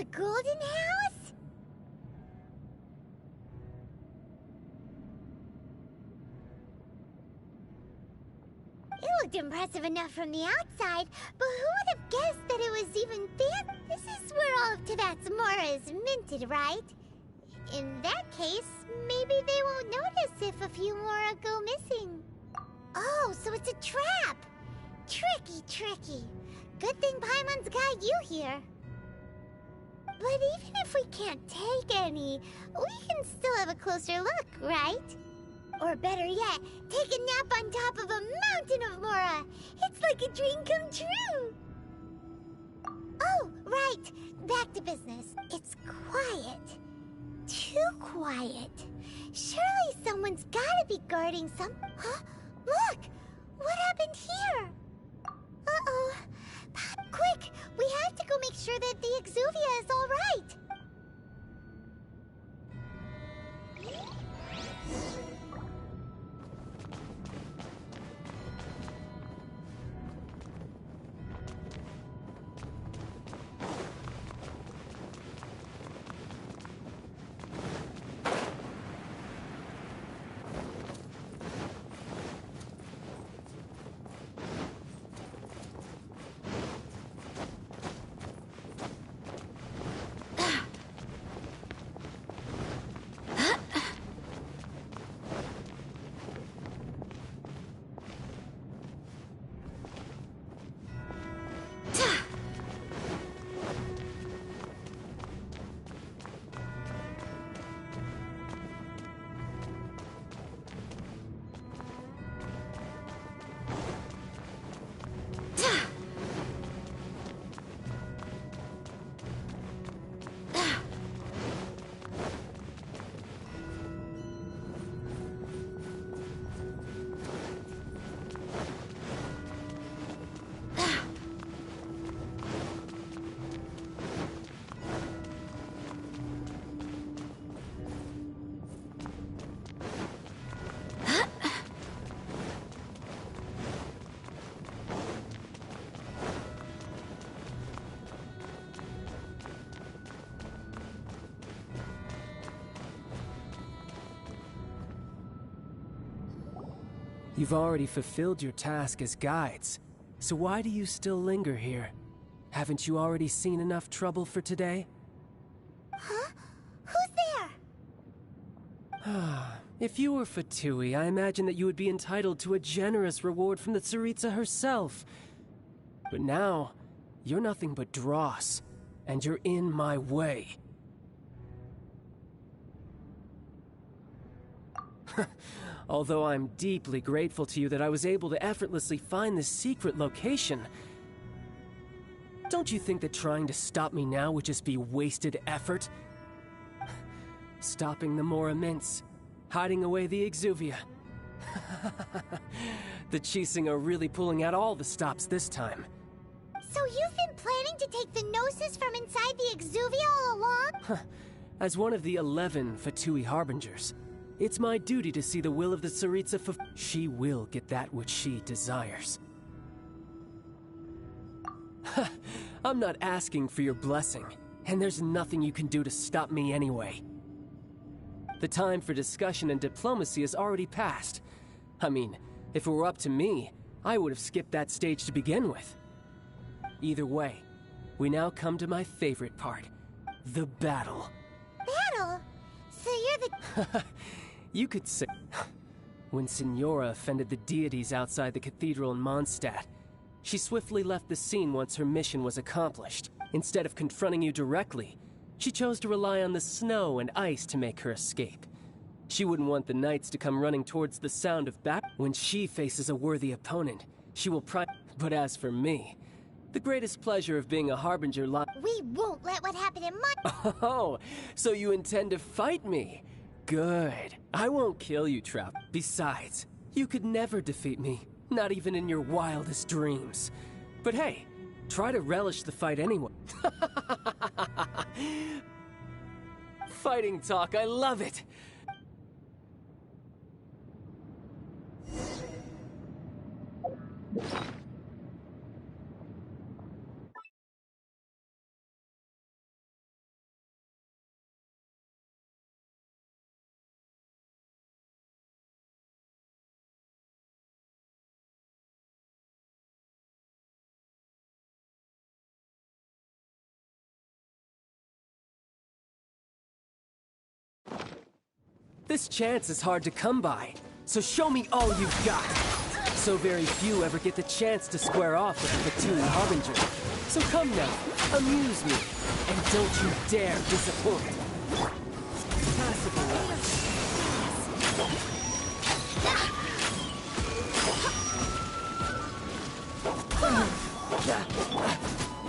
a golden house? It looked impressive enough from the outside, but who would have guessed that it was even big? This is where all of Tibet's Mora is minted, right? In that case, maybe they won't notice if a few Mora go missing. Oh, so it's a trap! Tricky, tricky. Good thing Paimon's got you here. But even if we can't take any, we can still have a closer look, right? Or better yet, take a nap on top of a mountain of Mora. It's like a dream come true. Oh, right. Back to business. It's quiet. Too quiet. Surely someone's gotta be guarding some... Huh? Look! What happened here? Uh-oh. Quick! We have to go make sure that the Exuvia is all right. You've already fulfilled your task as guides, so why do you still linger here? Haven't you already seen enough trouble for today? Huh? Who's there? If you were Fatui, I imagine that you would be entitled to a generous reward from the Tsaritsa herself. But now, you're nothing but dross, and you're in my way. Although I'm deeply grateful to you that I was able to effortlessly find this secret location, don't you think that trying to stop me now would just be wasted effort? Stopping the Mora Mints, hiding away the Exuvia. The Chising are really pulling out all the stops this time. So you've been planning to take the Gnosis from inside the Exuvia all along? As one of the 11 Fatui Harbingers, it's my duty to see the will of the Tsaritsa she will get that which she desires. I'm not asking for your blessing, and there's nothing you can do to stop me anyway. The time for discussion and diplomacy has already passed. I mean, if it were up to me, I would have skipped that stage to begin with. Either way, we now come to my favorite part, the battle. Battle? So you're the... You could say... When Signora offended the deities outside the cathedral in Mondstadt, she swiftly left the scene once her mission was accomplished. Instead of confronting you directly, she chose to rely on the snow and ice to make her escape. She wouldn't want the knights to come running towards the sound of battle. When she faces a worthy opponent, she will But as for me, the greatest pleasure of being a harbinger We won't let what happened in Oh, so you intend to fight me? Good. I won't kill you, Trap. Besides, you could never defeat me, not even in your wildest dreams. But hey, try to relish the fight anyway. Fighting talk, I love it! This chance is hard to come by, so show me all you've got. So very few ever get the chance to square off with the platoon harbinger. So come now, amuse me, and don't you dare disappoint. Passable.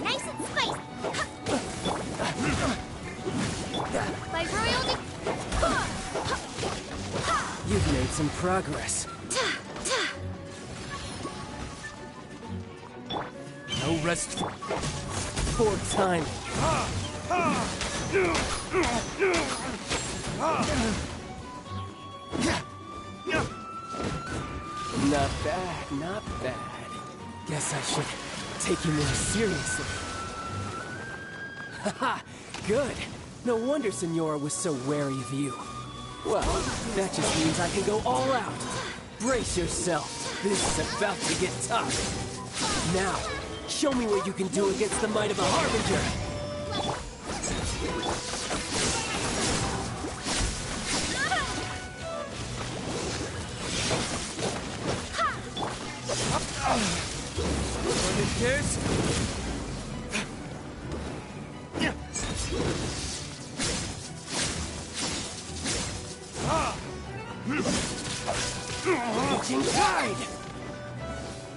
Nice and spiced. By royalty. You've made some progress. No rest for time. Not bad, not bad. Guess I should take you more seriously. Haha, good. No wonder Senora was so wary of you. Well, that just means I can go all out. Brace yourself. This is about to get tough. Now, show me what you can do against the might of a harbinger. Here's... Reaching tide!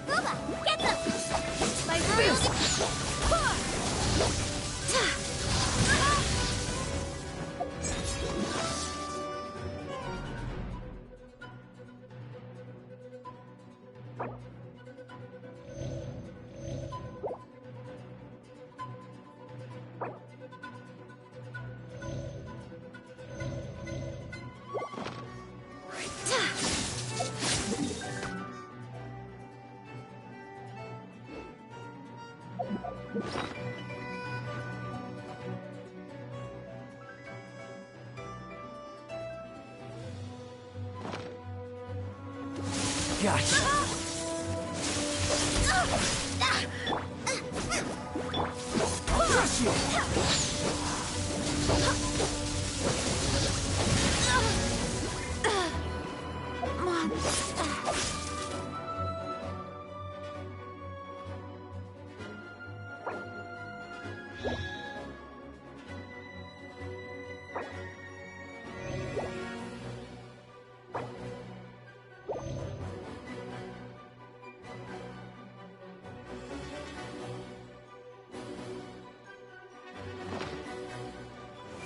Booba, get them! By royalty. Gotcha. I'll crush you.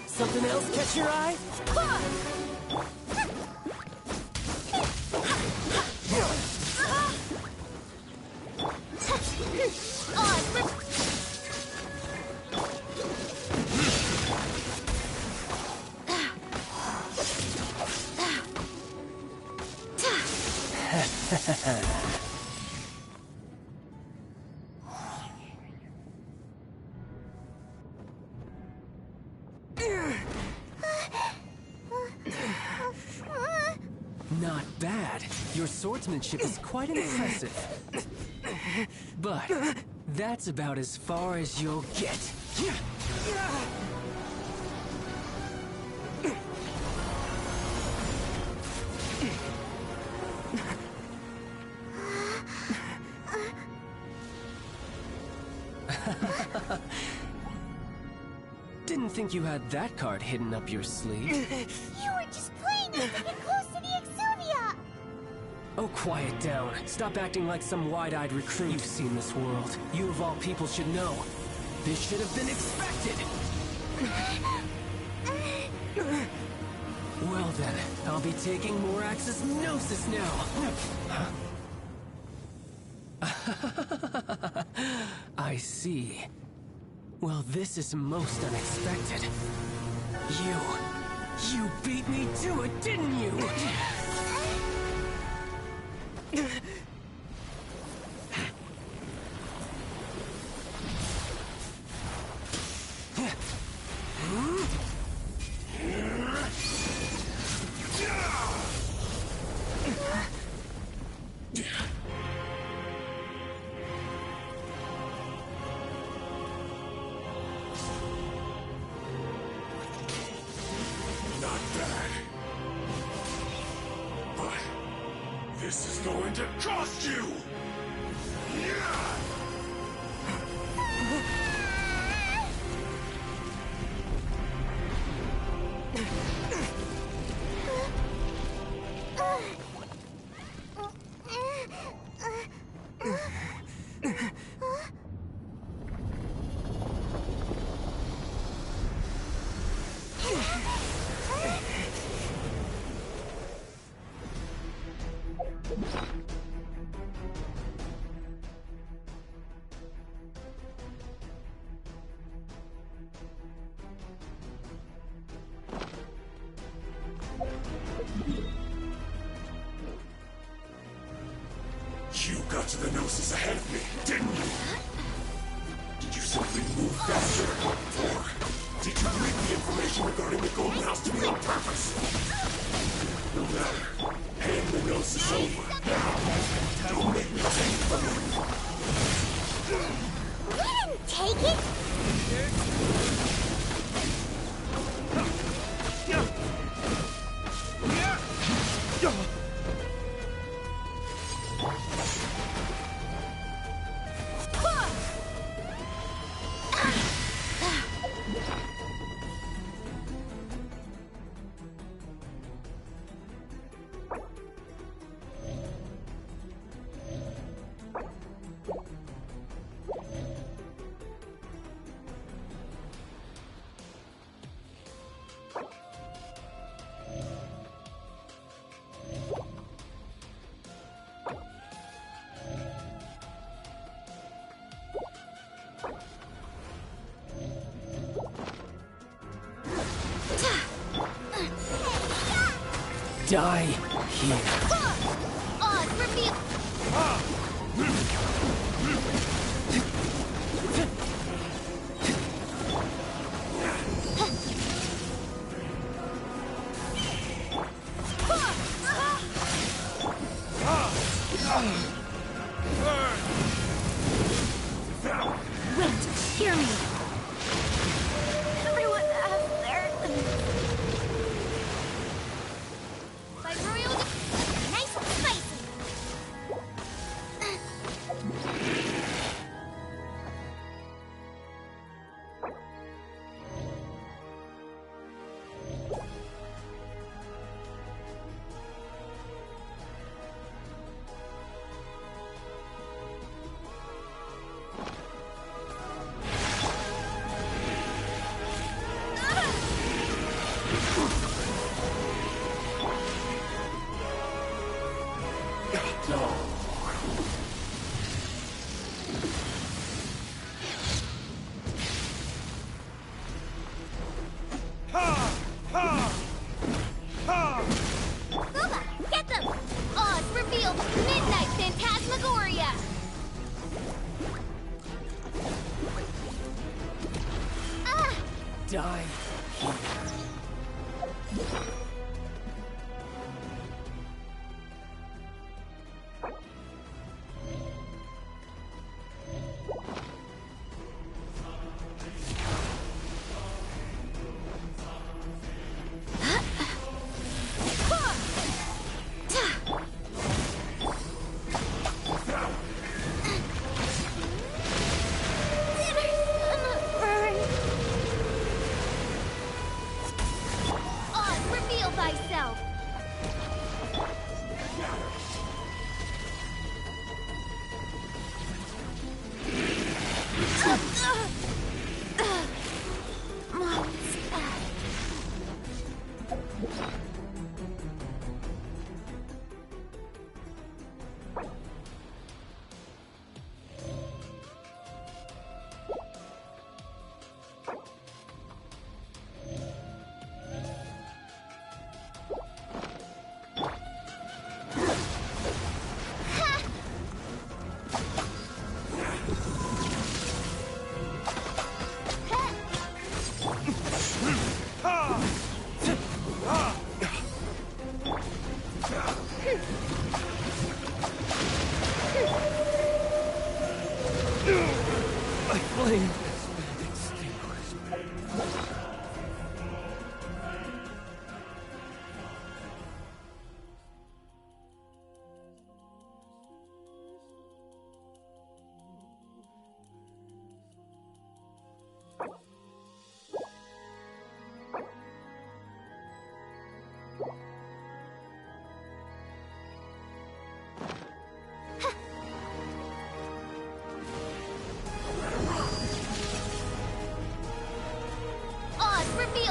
Something else catch your eye? Not bad. Your swordsmanship is quite impressive. But that's about as far as you'll get. Didn't think you had that card hidden up your sleeve. You were just playing us to get close to the Exuvia! Oh, quiet down. Stop acting like some wide-eyed recruit. You've seen this world. You of all people should know. This should have been expected! Well then, I'll be taking more Axis Gnosis now! I see. Well, this is most unexpected. You beat me to it, didn't you? It's going to cost you! You got to the Gnosis ahead of me, didn't you? Did you simply move faster than what before? Did you leak the information regarding the Golden House to me on purpose? No matter. Hand the Gnosis over. Now. Don't make me take it from you. We didn't take it! Die here. Reveal! Wait, hear me. Everyone out there. Nice and spicy! Booba, get them! Oz, reveal! Midnight Phantasmagoria! Die here. Oz, reveal!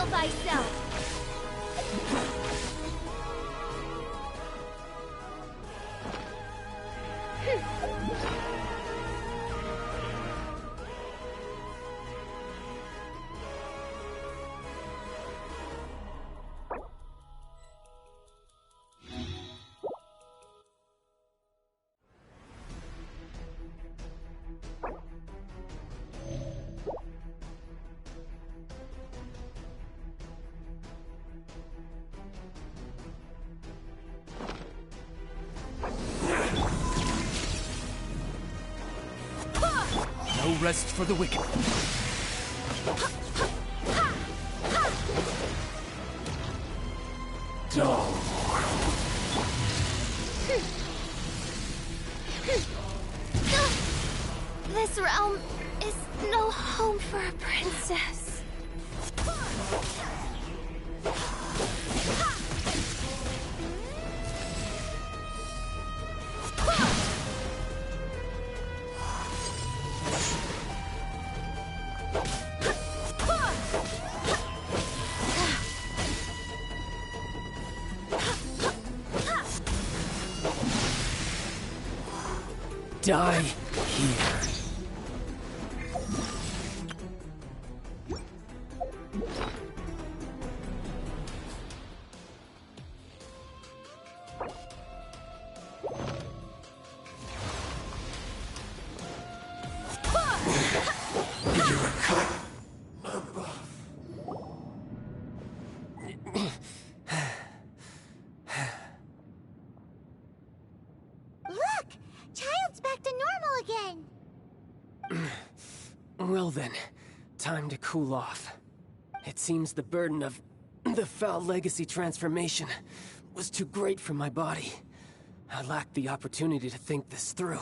thyself! No rest for the wicked. Dull. This realm is no home for a princess. Die here. You're a cut above. Look! Childe's back to normal again! Well then, time to cool off. It seems the burden of the foul legacy transformation was too great for my body. I lacked the opportunity to think this through.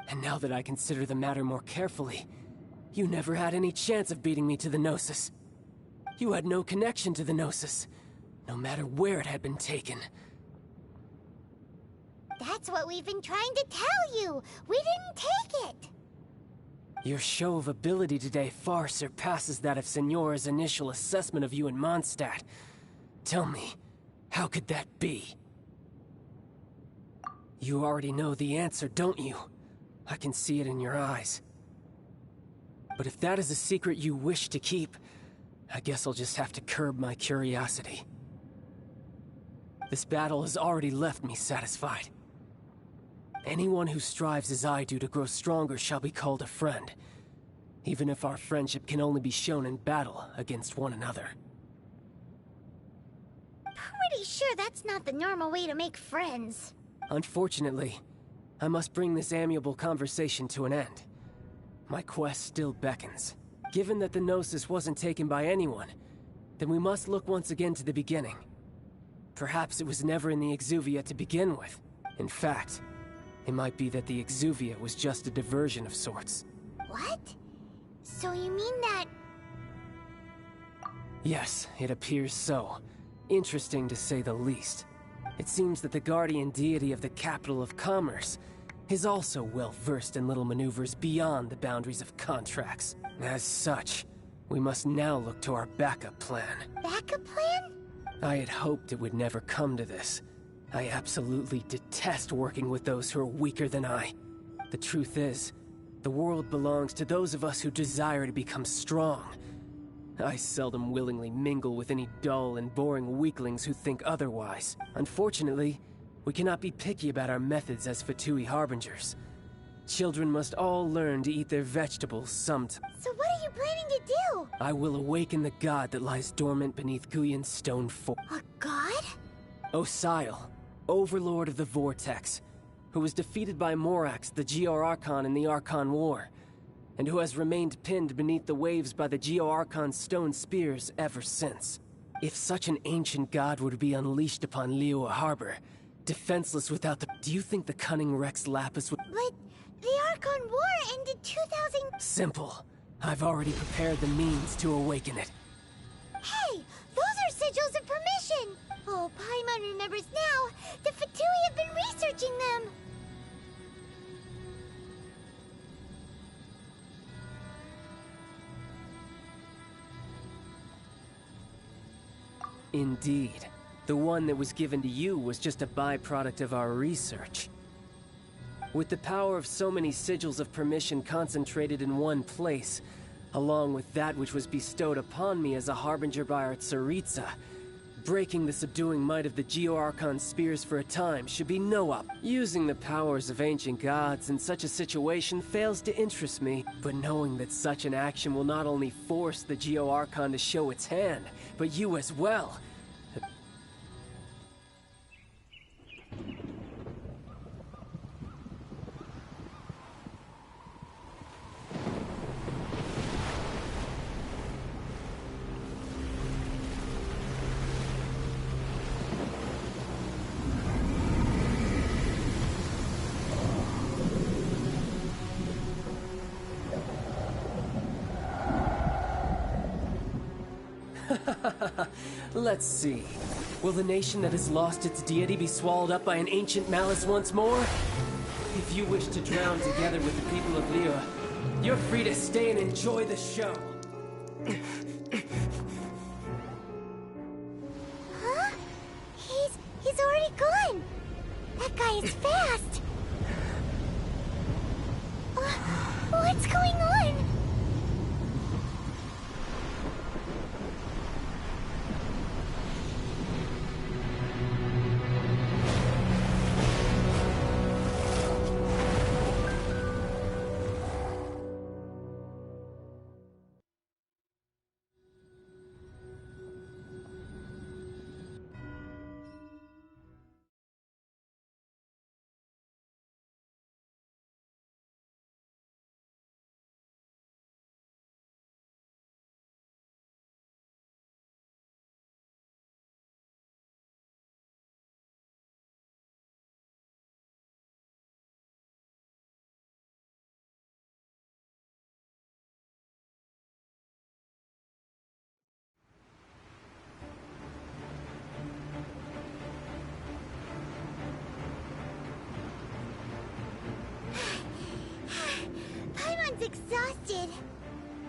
And now that I consider the matter more carefully, you never had any chance of beating me to the Gnosis. You had no connection to the Gnosis, no matter where it had been taken. That's what we've been trying to tell you! We didn't take it! Your show of ability today far surpasses that of Signora's initial assessment of you in Mondstadt. Tell me, how could that be? You already know the answer, don't you? I can see it in your eyes. But if that is a secret you wish to keep, I guess I'll just have to curb my curiosity. This battle has already left me satisfied. Anyone who strives as I do to grow stronger shall be called a friend, even if our friendship can only be shown in battle against one another. Pretty sure that's not the normal way to make friends. Unfortunately, I must bring this amiable conversation to an end. My quest still beckons. Given that the Gnosis wasn't taken by anyone, then we must look once again to the beginning. Perhaps it was never in the Exuvia to begin with. In fact, it might be that the Exuvia was just a diversion of sorts. What? So you mean that... Yes, it appears so. Interesting to say the least. It seems that the guardian deity of the capital of commerce is also well versed in little maneuvers beyond the boundaries of contracts. As such, we must now look to our backup plan. Backup plan? I had hoped it would never come to this. I absolutely detest working with those who are weaker than I. The truth is, the world belongs to those of us who desire to become strong. I seldom willingly mingle with any dull and boring weaklings who think otherwise. Unfortunately, we cannot be picky about our methods as Fatui Harbingers. Children must all learn to eat their vegetables sometime. So what are you planning to do? I will awaken the god that lies dormant beneath Guyon's stone fort. A god? Osile, overlord of the Vortex, who was defeated by Morax, the Geo-Archon in the Archon War, and who has remained pinned beneath the waves by the Geo-Archon's stone spears ever since. If such an ancient god were to be unleashed upon Liyue Harbor, defenseless without the... Do you think the cunning Rex Lapis would... But the Archon War ended 2000... Simple. I've already prepared the means to awaken it. Hey! Those are sigils of permission! Oh, Paimon remembers now. The Fatui have been researching them. Indeed. The one that was given to you was just a byproduct of our research. With the power of so many sigils of permission concentrated in one place, along with that which was bestowed upon me as a harbinger by our Tsaritsa, breaking the subduing might of the Geo-Archon spears for a time should be no up. Using the powers of ancient gods in such a situation fails to interest me, but knowing that such an action will not only force the Geo-Archon to show its hand, but you as well. Let's see. Will the nation that has lost its deity be swallowed up by an ancient malice once more? If you wish to drown together with the people of Liyue, you're free to stay and enjoy the show. Huh? He's already gone! That guy is fast! What's going on? Exhausted.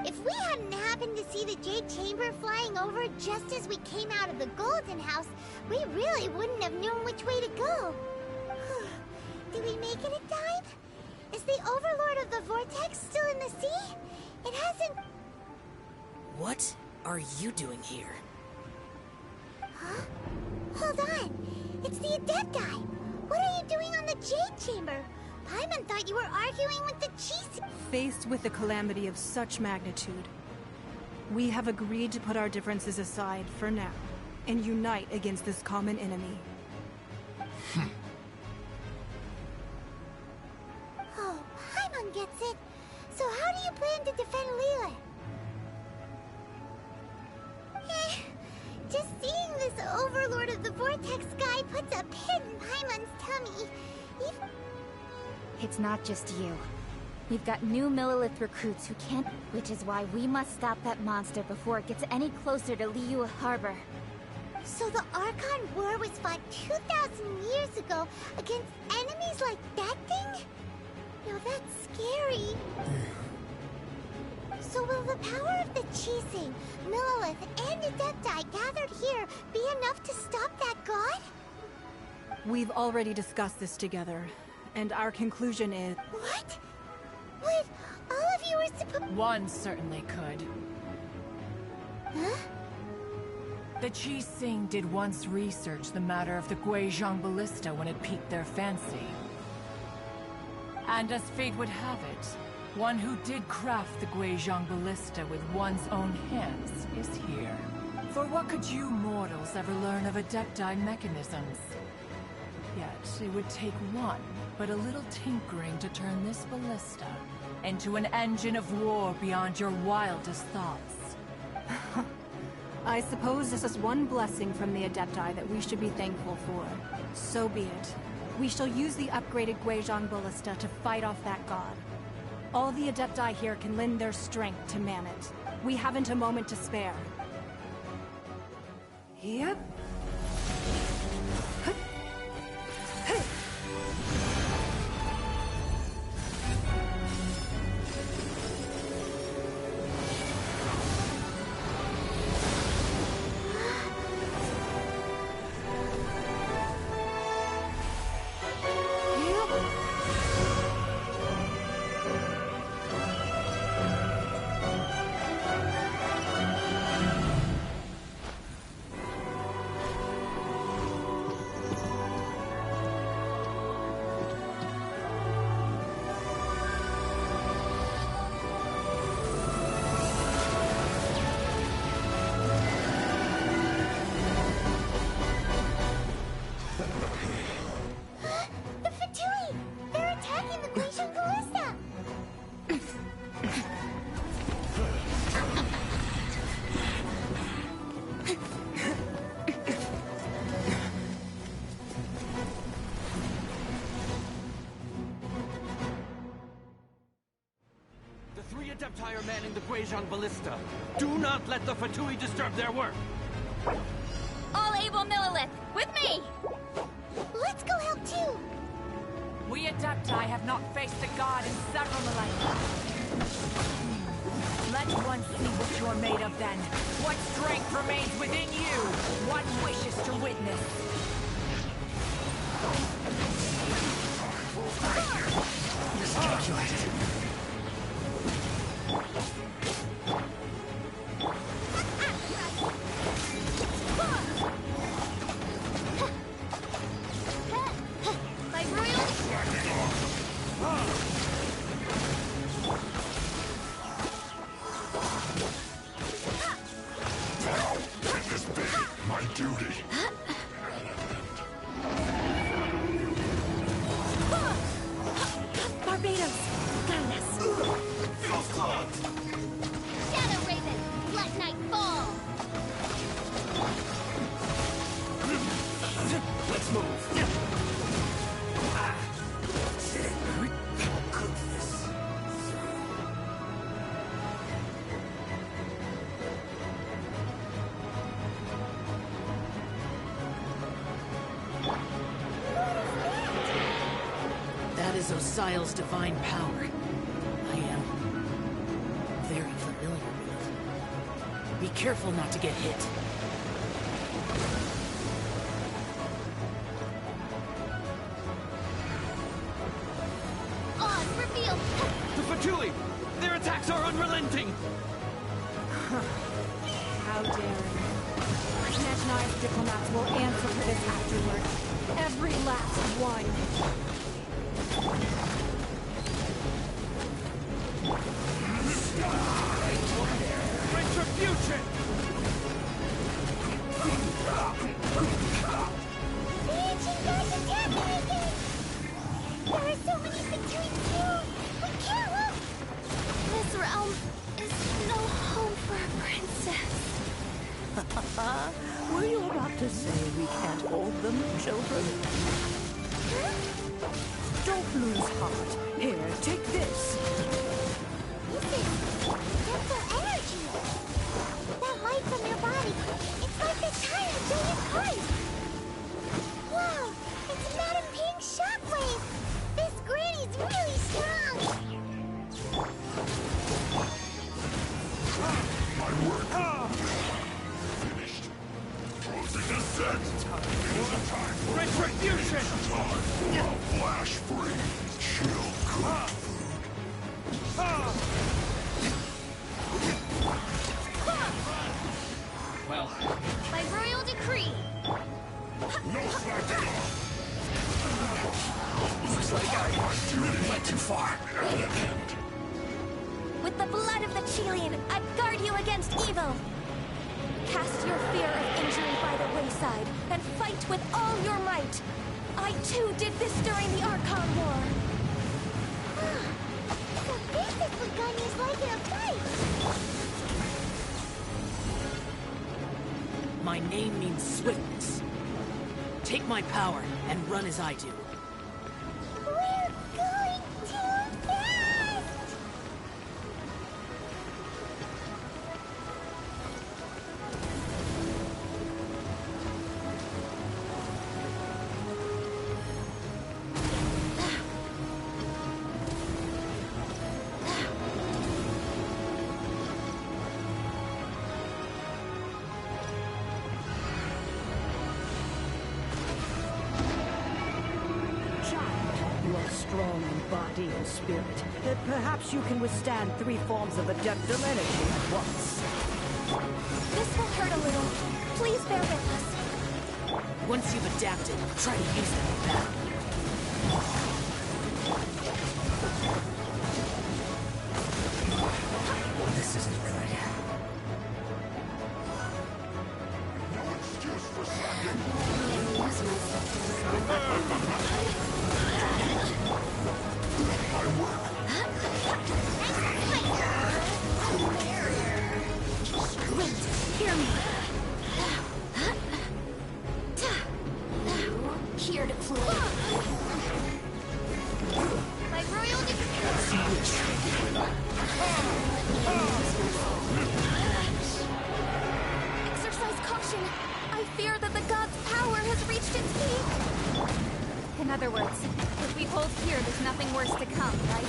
If we hadn't happened to see the Jade Chamber flying over just as we came out of the Golden House, we really wouldn't have known which way to go. Did we make it in time? Is the Overlord of the Vortex still in the sea? It hasn't... What are you doing here? Huh? Hold on. It's the Adepti. What are you doing on the Jade Chamber? Paimon thought you were arguing with the Cheese... Faced with a calamity of such magnitude, we have agreed to put our differences aside for now and unite against this common enemy. Oh, Paimon gets it. So how do you plan to defend Liyue? Just seeing this Overlord of the Vortex guy puts a pit in Paimon's tummy. It's not just you. We've got new Millilith recruits who can't... Which is why we must stop that monster before it gets any closer to Liyue Harbor. So the Archon War was fought 2,000 years ago against enemies like that thing? Now that's scary. So will the power of the Chising, Millilith, and Adepti gathered here be enough to stop that god? We've already discussed this together, and our conclusion is... What? Wait, all of you were supposed... One certainly could. Huh? The Chising did once research the matter of the Guizhong Ballista when it piqued their fancy. And as fate would have it, one who did craft the Guizhong Ballista with one's own hands is here. For what could you mortals ever learn of Adepti mechanisms? Yet, it would take one, but a little tinkering to turn this ballista into an engine of war beyond your wildest thoughts. I suppose this is one blessing from the Adepti that we should be thankful for. So be it. We shall use the upgraded Guizhong Ballista to fight off that god. All the Adepti here can lend their strength to man it. We haven't a moment to spare. Yep. Adepti are manning the Guizhong Ballista. Do not let the Fatui disturb their work. All able Millilith, with me! Let's go help too! We Adepti have not faced the god in several millennia. Let one see what you're made of then. What strength remains within you? One wishes to witness. My royal... Let this be my duty. Barbados, guide us. Feels clogged. Shadow Raven, let night fall! Let's move. That is Osial's divine power. I am very familiar with it. Be careful not to get hit. On, reveal! The Fatui! Their attacks are unrelenting! How daring. Snatch diplomats will answer for this afterward. Every last one. Retribution! The ancient gods attacking again! There are so many between you! We can't look! This realm is no home for a princess. Were you about to say we can't hold them, children? Don't lose heart. Here, take this. This is... gentle energy! That light from your body, it's like the tire Julian Christ! Wow! It's Madam Ping's shockwave! This granny's really strong! My work. Finished. Closing descent. It is time for Retribution! time. A flash free. Chill cooked food. Well, By royal decree! No slacking off. Looks like I went too far. With the blood of the Chilean, I guard you against evil! Cast your fear of injury by the wayside, and fight with all your might! I too did this during the Archon War! So this is what Ganya's like in a fight! My name means swiftness. Take my power and run as I do. We're going too fast! You are strong in body and spirit. That perhaps you can withstand 3 forms of adeptal energy at once. This will hurt a little. Please bear with us. Once you've adapted, try to use them back. This isn't good. No excuse for slacking. My work. Wait, hear me. Here to prove. we hold here, there's nothing worse to come, right?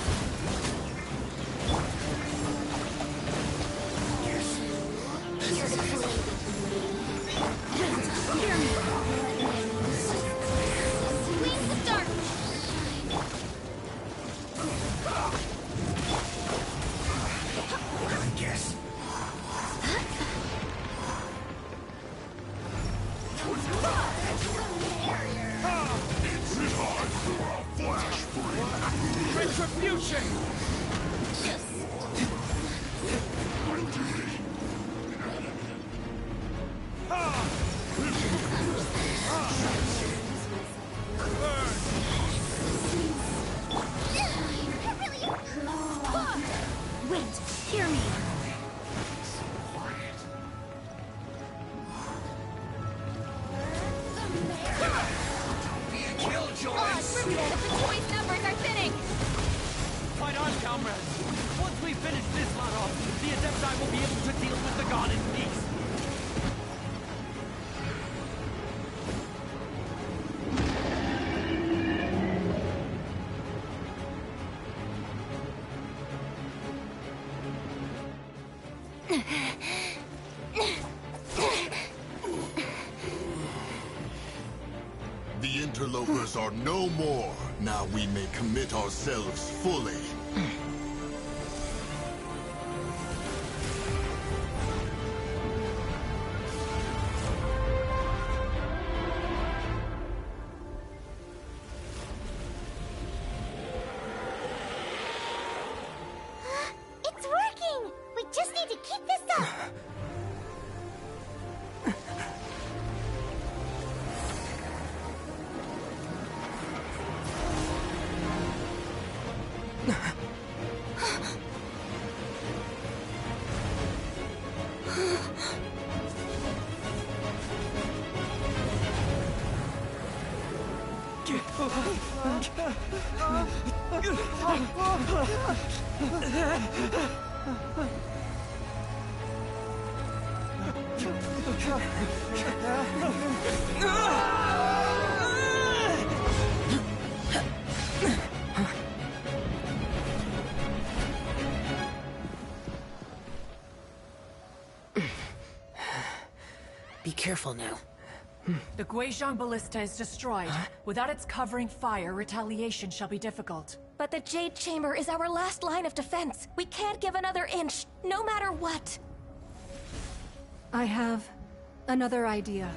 Hear the flame. Hear me. Wings of dark. I guess. It's time for a flash break. Retribution! Wind, hear me. Forget if the toy's numbers are thinning! Fight on, comrades! Once we finish this lot off, the Adepti will be able to deal with the god in peace! The interlopers are no more. Now we may commit ourselves fully. It's working! We just need to keep this up! Be careful now. The Guizhong Ballista is destroyed. Without its covering fire, retaliation shall be difficult. But the Jade Chamber is our last line of defense. We can't give another inch, no matter what. I have another idea.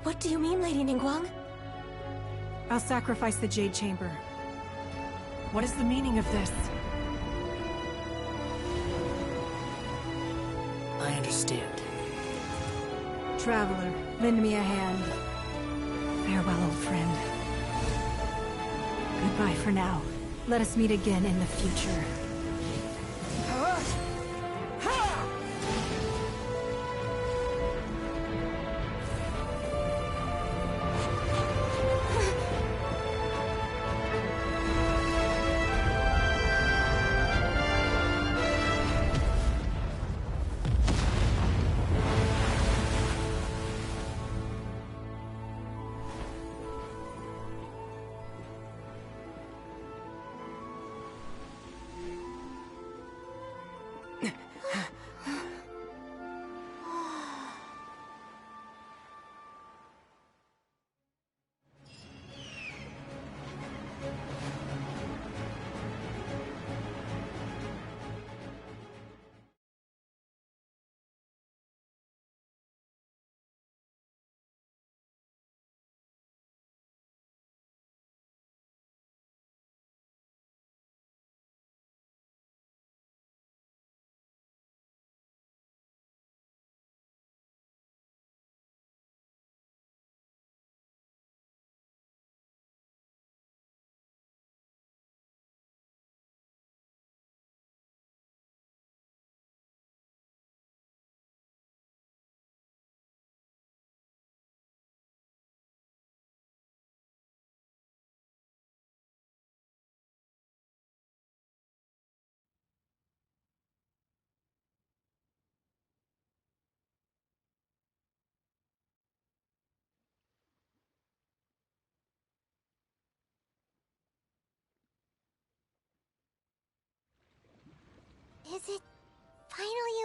What do you mean, Lady Ningguang? I'll sacrifice the Jade Chamber. What is the meaning of this? I understand. Traveler, lend me a hand. Farewell, old friend. Goodbye for now. Let us meet again in the future.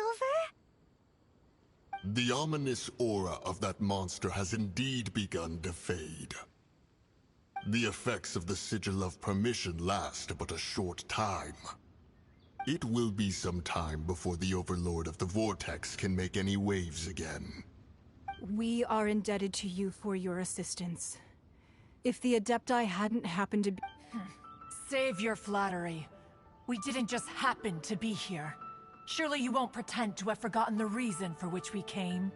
over? The ominous aura of that monster has indeed begun to fade. The effects of the Sigil of Permission last but a short time. It will be some time before the Overlord of the Vortex can make any waves again. We are indebted to you for your assistance. If the Adepti hadn't happened to be... Save your flattery. We didn't just happen to be here. Surely you won't pretend to have forgotten the reason for which we came.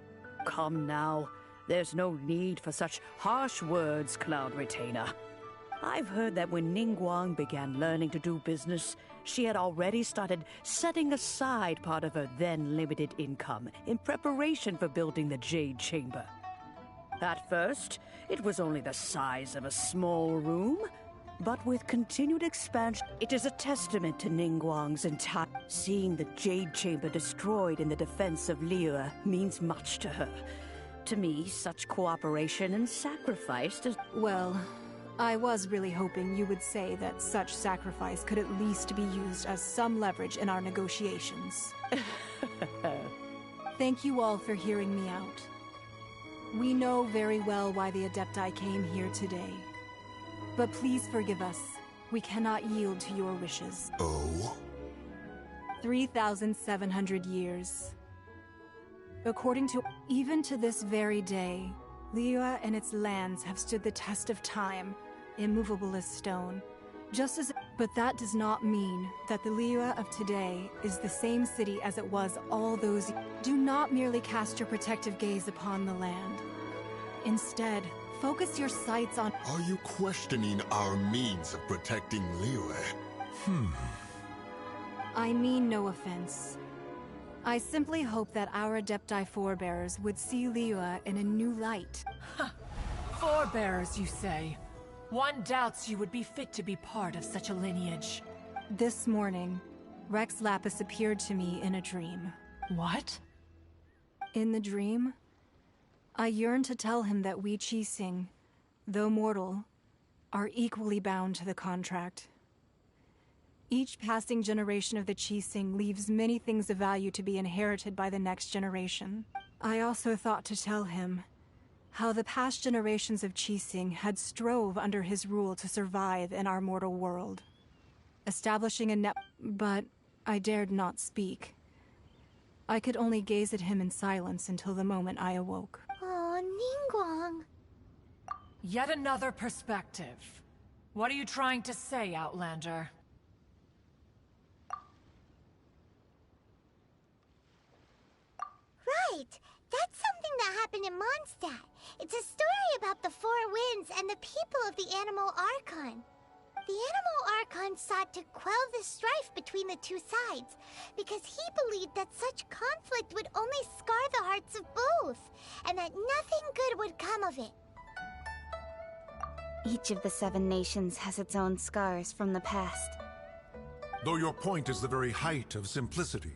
Come now. There's no need for such harsh words, Cloud Retainer. I've heard that when Ningguang began learning to do business, she had already started setting aside part of her then limited income in preparation for building the Jade Chamber. At first, it was only the size of a small room, but with continued expansion, it is a testament to Ningguang's entire... Seeing the Jade Chamber destroyed in the defense of Liyue means much to her. To me, such cooperation and sacrifice does... Well, I was really hoping you would say that such sacrifice could at least be used as some leverage in our negotiations. Thank you all for hearing me out. We know very well why the Adepti came here today. But please forgive us. We cannot yield to your wishes. Oh? 3,700 years. According to... Even to this very day, Liyue and its lands have stood the test of time, immovable as stone. Just as... But that does not mean that the Liyue of today is the same city as it was all those... Do not merely cast your protective gaze upon the land. Instead, focus your sights on... Are you questioning our means of protecting Liyue? I mean no offense. I simply hope that our Adepti forebears would see Liyue in a new light. Forebears, you say? One doubts you would be fit to be part of such a lineage. This morning, Rex Lapis appeared to me in a dream. What? In the dream, I yearned to tell him that we Qixing, though mortal, are equally bound to the contract. Each passing generation of the Qixing leaves many things of value to be inherited by the next generation. I also thought to tell him how the past generations of Qixing had strove under his rule to survive in our mortal world, establishing a net. But I dared not speak. I could only gaze at him in silence until the moment I awoke. Oh, Ningguang. Yet another perspective. What are you trying to say, Outlander? Right! That's something that happened in Mondstadt. It's a story about the Four Winds and the people of the Animal Archon. The Animal Archon sought to quell the strife between the two sides, because he believed that such conflict would only scar the hearts of both, and that nothing good would come of it. Each of the 7 nations has its own scars from the past. Though your point is the very height of simplicity.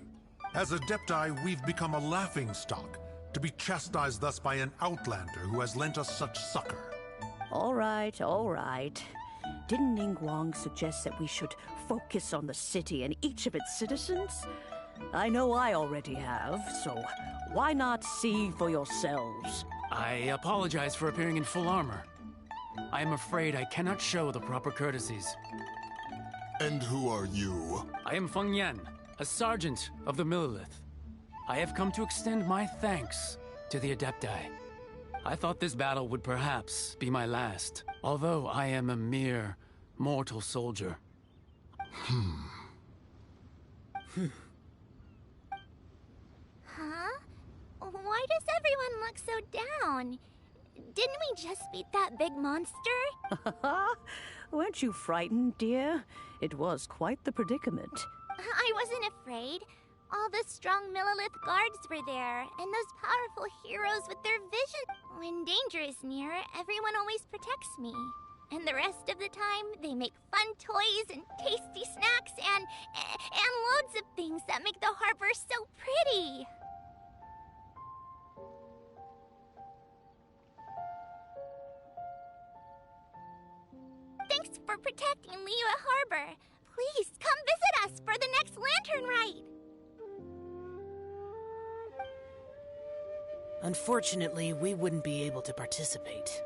As Adepti, we've become a laughingstock, to be chastised thus by an outlander who has lent us such succor. All right, all right. Didn't Ningguang suggest that we should focus on the city and each of its citizens? I know I already have, so why not see for yourselves? I apologize for appearing in full armor. I am afraid I cannot show the proper courtesies. And who are you? I am Feng Yan, a sergeant of the Millilith. I have come to extend my thanks to the Adepti. I thought this battle would perhaps be my last, although I am a mere mortal soldier. Huh? Why does everyone look so down? Didn't we just beat that big monster? Weren't you frightened, dear? It was quite the predicament. I wasn't afraid. All the strong Millilith guards were there, and those powerful heroes with their vision. When danger is near, everyone always protects me. And the rest of the time, they make fun toys and tasty snacks and loads of things that make the harbor so pretty. Thanks for protecting Liyue Harbor. Please come visit us for the next lantern rite. Unfortunately, we wouldn't be able to participate.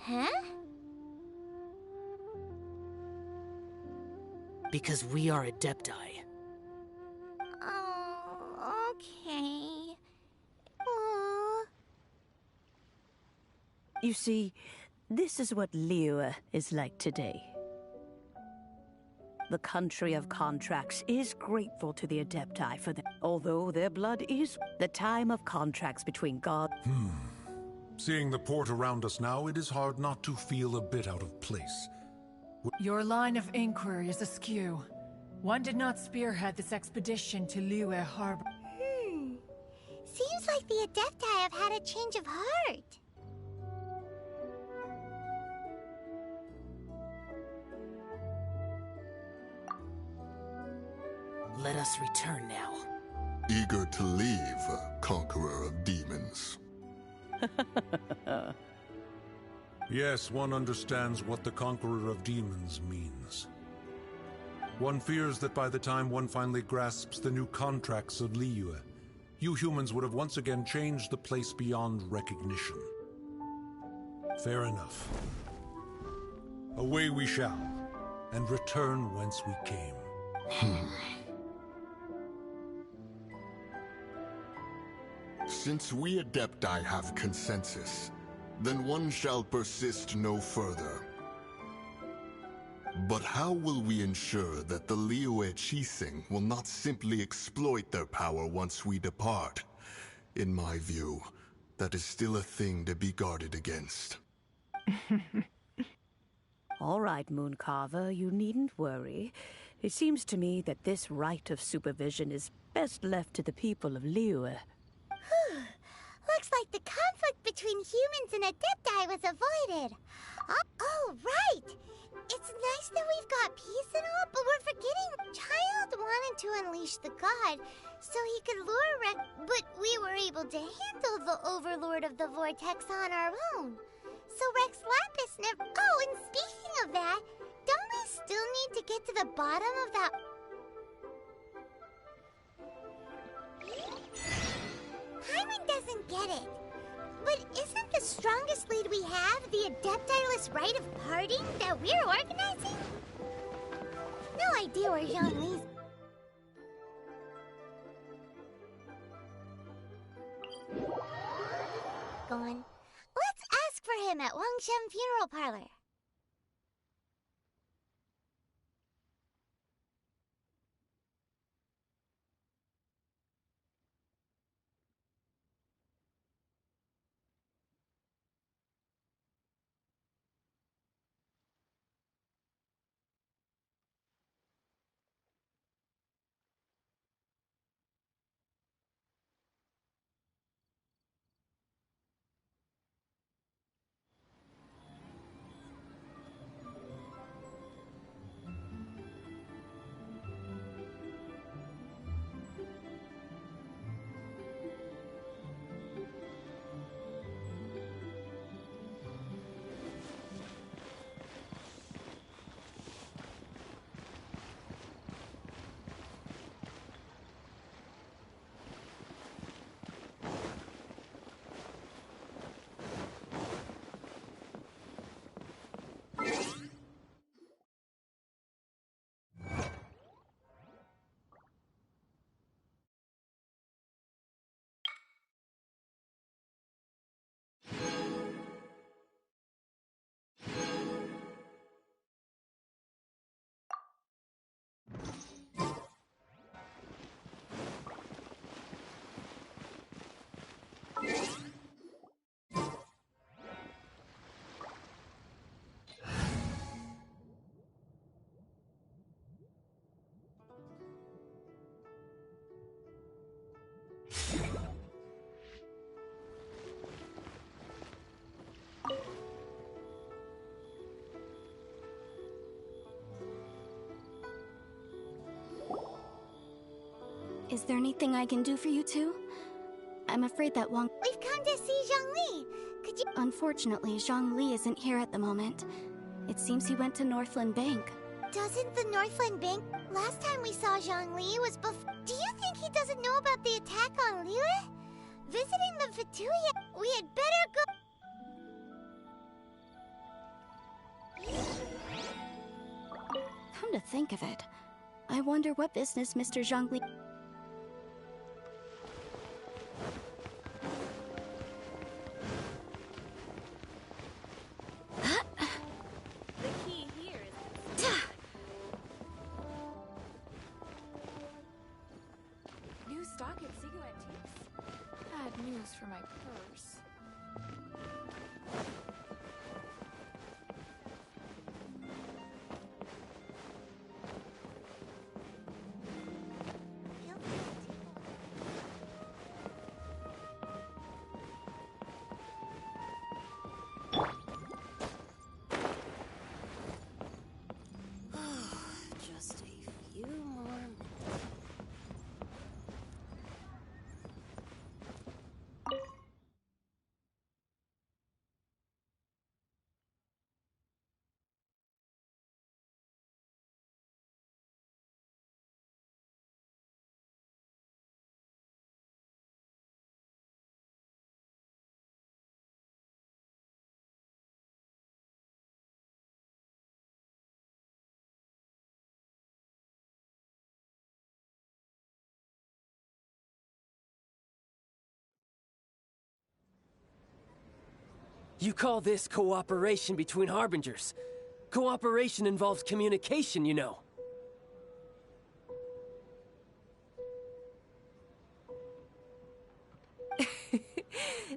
Huh? Because we are Adepti. Oh, okay. Aw. You see, this is what Liyue is like today. The country of contracts is grateful to the Adepti for that, although their blood is the time of contracts between God. Seeing the port around us now, it is hard not to feel a bit out of place. Your line of inquiry is askew. One did not spearhead this expedition to Liyue Harbor. Seems like the Adepti have had a change of heart. Let us return now. Eager to leave, conqueror of demons. Yes, one understands what the Conqueror of Demons means. One fears that by the time one finally grasps the new contracts of Liyue, you humans would have once again changed the place beyond recognition. Fair enough. Away we shall, and return whence we came. Since we Adepti have consensus, then one shall persist no further. But how will we ensure that the Liyue Qixing will not simply exploit their power once we depart? In my view, that is still a thing to be guarded against. All right, Mooncarver, you needn't worry. It seems to me that this right of supervision is best left to the people of Liyue. Looks like the conflict between humans and Adepti was avoided. Oh, right! It's nice that we've got peace and all, but we're forgetting Childe wanted to unleash the god so he could lure Rex, but we were able to handle the Overlord of the Vortex on our own. So Rex Lapis never... Oh, and speaking of that, don't we still need to get to the bottom of that... Hyman doesn't get it. But isn't the strongest lead we have the Adepti-less rite of parting that we're organizing? No idea where Jean Lee's... Gone. Let's ask for him at Wangshen Funeral Parlor. Is there anything I can do for you two? I'm afraid that Wang... We've come to see Zhongli. Could you... Unfortunately, Zhongli isn't here at the moment. It seems he went to Northland Bank. Doesn't the Northland Bank... Last time we saw Zhongli was before... Do you think he doesn't know about the attack on Liyue? Visiting the Fatui... We had better go... Come to think of it, I wonder what business Mr. Zhongli... New stock at Sigu Antiques? Bad news for my purse. Just a few more minutes. You call this cooperation between Harbingers? Cooperation involves communication, you know.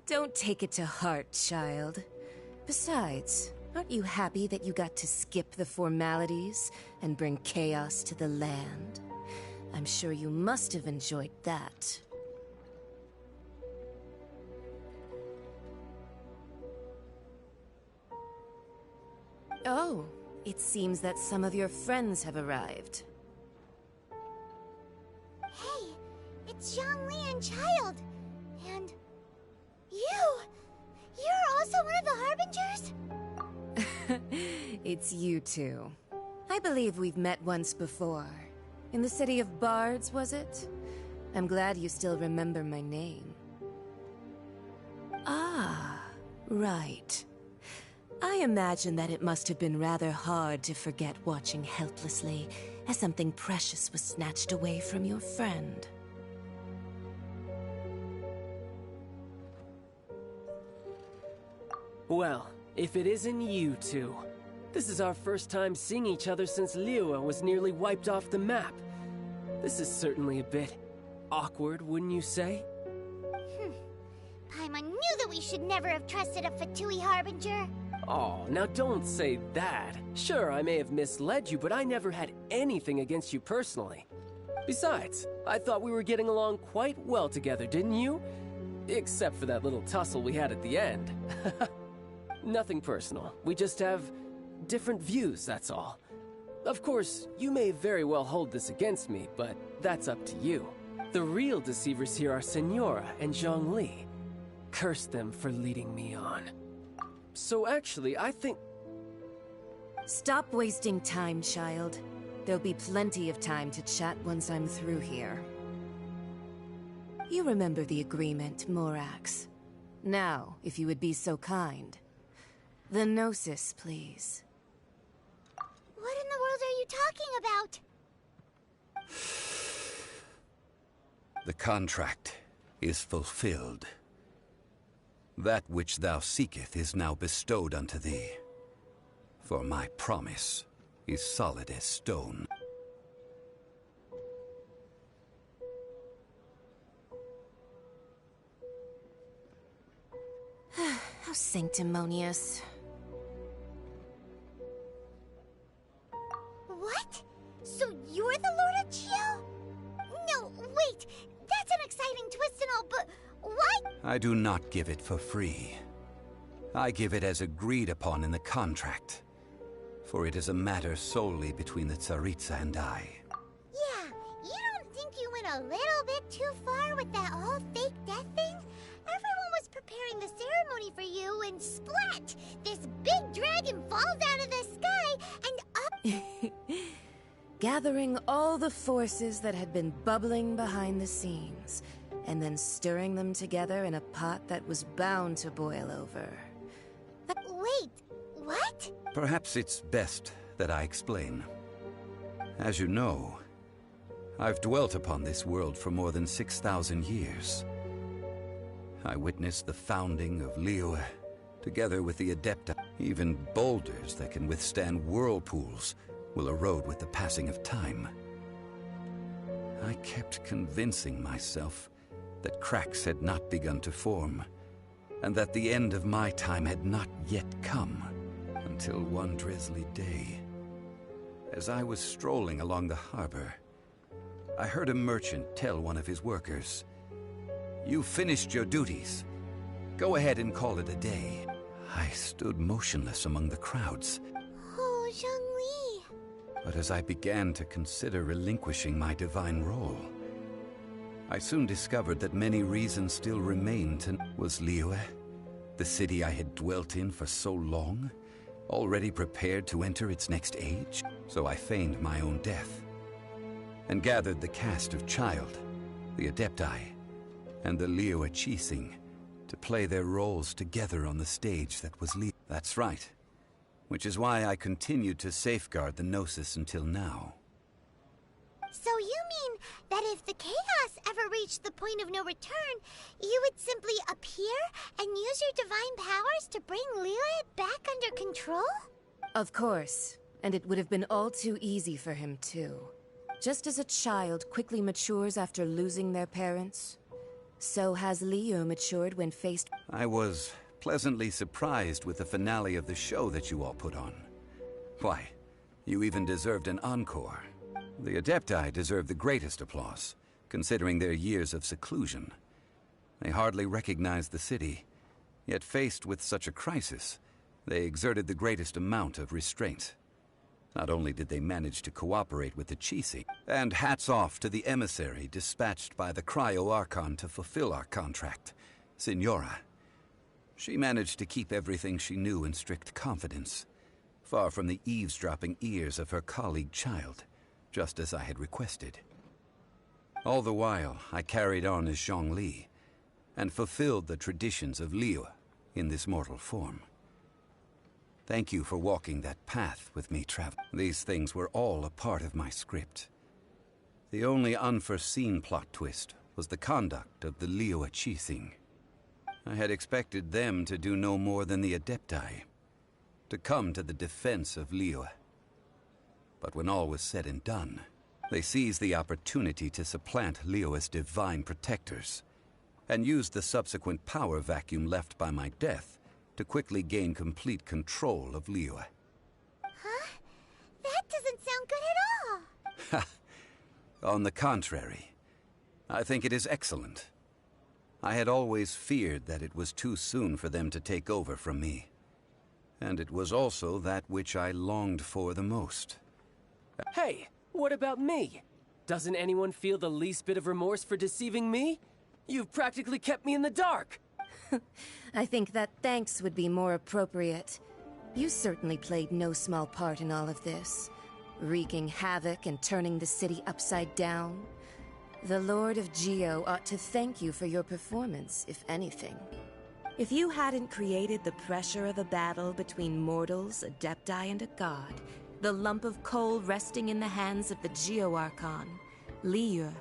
Don't take it to heart, child. Besides, aren't you happy that you got to skip the formalities and bring chaos to the land? I'm sure you must have enjoyed that. Oh, it seems that some of your friends have arrived. Hey, it's Zhongli and Childe. And... you! You're also one of the Harbingers? It's you two. I believe we've met once before. In the city of Bards, was it? I'm glad you still remember my name. Ah, right. I imagine that it must have been rather hard to forget watching helplessly as something precious was snatched away from your friend. Well, if it isn't you two. This is our first time seeing each other since Liyue was nearly wiped off the map. This is certainly a bit awkward, wouldn't you say? Paimon knew that we should never have trusted a Fatui Harbinger. Oh, now don't say that. Sure, I may have misled you, but I never had anything against you personally. Besides, I thought we were getting along quite well together, didn't you? Except for that little tussle we had at the end. Nothing personal. We just have different views, that's all. Of course, you may very well hold this against me, but that's up to you. The real deceivers here are Senora and Zhongli. Curse them for leading me on. So actually, I think... Stop wasting time, child. There'll be plenty of time to chat once I'm through here. You remember the agreement, Morax. Now, if you would be so kind. The Gnosis, please. What in the world are you talking about? The contract is fulfilled. That which thou seeketh is now bestowed unto thee. For my promise is solid as stone. How sanctimonious. What? So you're the Lord of Chio? No, wait! That's an exciting twist and all, but why? I do not give it for free. I give it as agreed upon in the contract. For it is a matter solely between the Tsaritsa and I. Yeah, you don't think you win a a little bit too far with that whole fake death thing? Everyone was preparing the ceremony for you, and splat! This big dragon falls out of the sky and up. Gathering all the forces that had been bubbling behind the scenes, and then stirring them together in a pot that was bound to boil over. Wait, what? Perhaps it's best that I explain. As you know, I've dwelt upon this world for more than 6,000 years. I witnessed the founding of Liyue, together with the Adepta. Even boulders that can withstand whirlpools will erode with the passing of time. I kept convincing myself that cracks had not begun to form, and that the end of my time had not yet come, until one drizzly day. As I was strolling along the harbor, I heard a merchant tell one of his workers, "You've finished your duties. Go ahead and call it a day." I stood motionless among the crowds. Oh, Zhongli. But as I began to consider relinquishing my divine role, I soon discovered that many reasons still remained to... Was Liyue, the city I had dwelt in for so long, already prepared to enter its next age? So I feigned my own death, and gathered the cast of Childe, the Adepti, and the Liyue Qixing to play their roles together on the stage that was Liyue. That's right. Which is why I continued to safeguard the Gnosis until now. So you mean that if the chaos ever reached the point of no return, you would simply appear and use your divine powers to bring Liyue back under control? Of course, and it would have been all too easy for him too. Just as a child quickly matures after losing their parents, so has Liyue matured when faced... I was pleasantly surprised with the finale of the show that you all put on. Why, you even deserved an encore. The Adepti deserve the greatest applause, considering their years of seclusion. They hardly recognized the city, yet faced with such a crisis, they exerted the greatest amount of restraint. Not only did they manage to cooperate with the Qixing, and hats off to the emissary dispatched by the Cryo-Archon to fulfill our contract, Signora. She managed to keep everything she knew in strict confidence, far from the eavesdropping ears of her colleague Childe, just as I had requested. All the while, I carried on as Zhongli, and fulfilled the traditions of Liyue in this mortal form. Thank you for walking that path with me, Travel. These things were all a part of my script. The only unforeseen plot twist was the conduct of the Liyue Qixing. I had expected them to do no more than the Adepti, to come to the defense of Liyue. But when all was said and done, they seized the opportunity to supplant Liyue's divine protectors, and used the subsequent power vacuum left by my death to quickly gain complete control of Liyue. Huh? That doesn't sound good at all! On the contrary, I think it is excellent. I had always feared that it was too soon for them to take over from me. And it was also that which I longed for the most. Hey, what about me? Doesn't anyone feel the least bit of remorse for deceiving me? You've practically kept me in the dark! I think that thanks would be more appropriate. You certainly played no small part in all of this, wreaking havoc and turning the city upside down. The Lord of Geo ought to thank you for your performance, if anything. If you hadn't created the pressure of a battle between mortals, Adepti, and a god, the lump of coal resting in the hands of the Geo-Archon, Liyue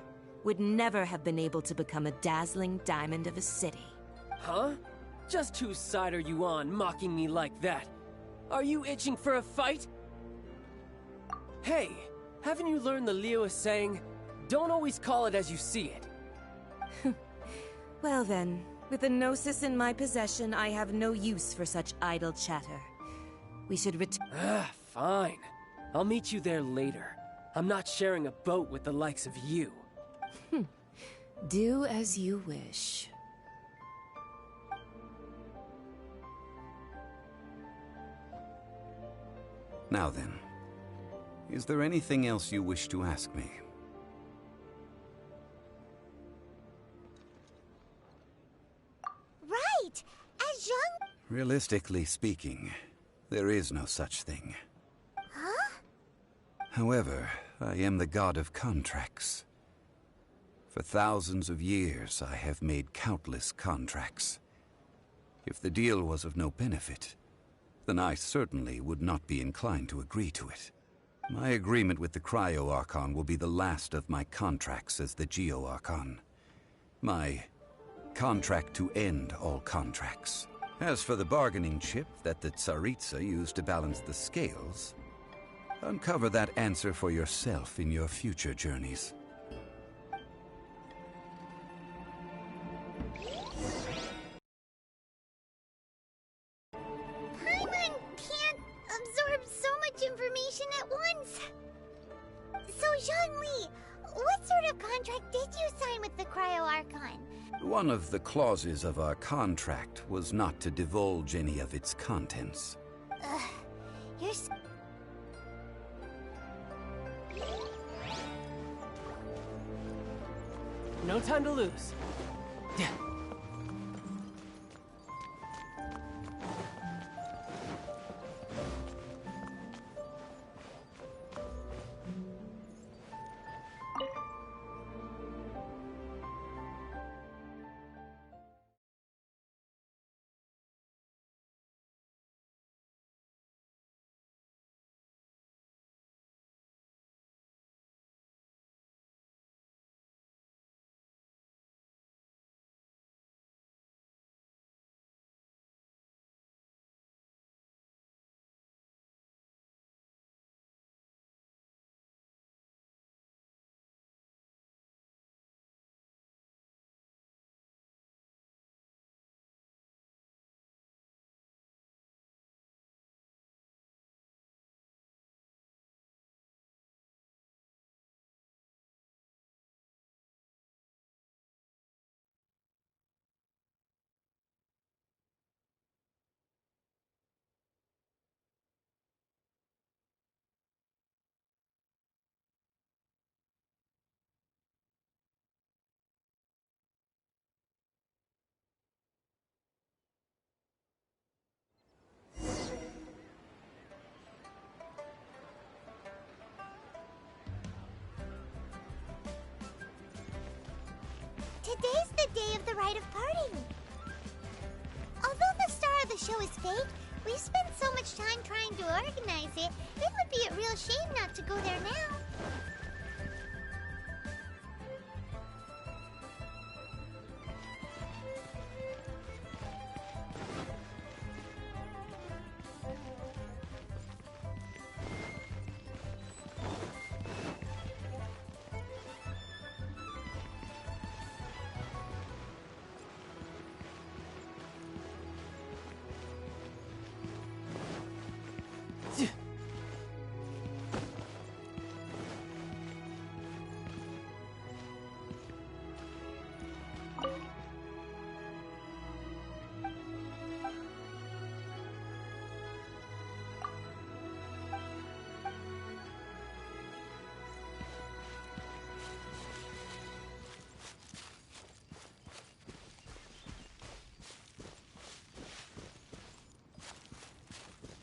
would never have been able to become a dazzling diamond of a city. Huh? Just whose side are you on, mocking me like that? Are you itching for a fight? Hey, haven't you learned the Liyue saying, don't always call it as you see it? Well then, with the Gnosis in my possession, I have no use for such idle chatter. We should Fine. I'll meet you there later. I'm not sharing a boat with the likes of you. Do as you wish. Now then, is there anything else you wish to ask me? Realistically speaking, there is no such thing. Huh? However, I am the god of contracts. For thousands of years, I have made countless contracts. If the deal was of no benefit, then I certainly would not be inclined to agree to it. My agreement with the Cryo-Archon will be the last of my contracts as the Geo-Archon. My contract to end all contracts. As for the bargaining chip that the Tsaritsa used to balance the scales, uncover that answer for yourself in your future journeys. Paimon can't absorb so much information at once. So, Zhongli, what sort of contract did you sign with the Cryo-Archon? One of the clauses of our contract was not to divulge any of its contents. You're No time to lose. Today's the day of the rite of parting. Although the star of the show is fake, we've spent so much time trying to organize it, it would be a real shame not to go there now.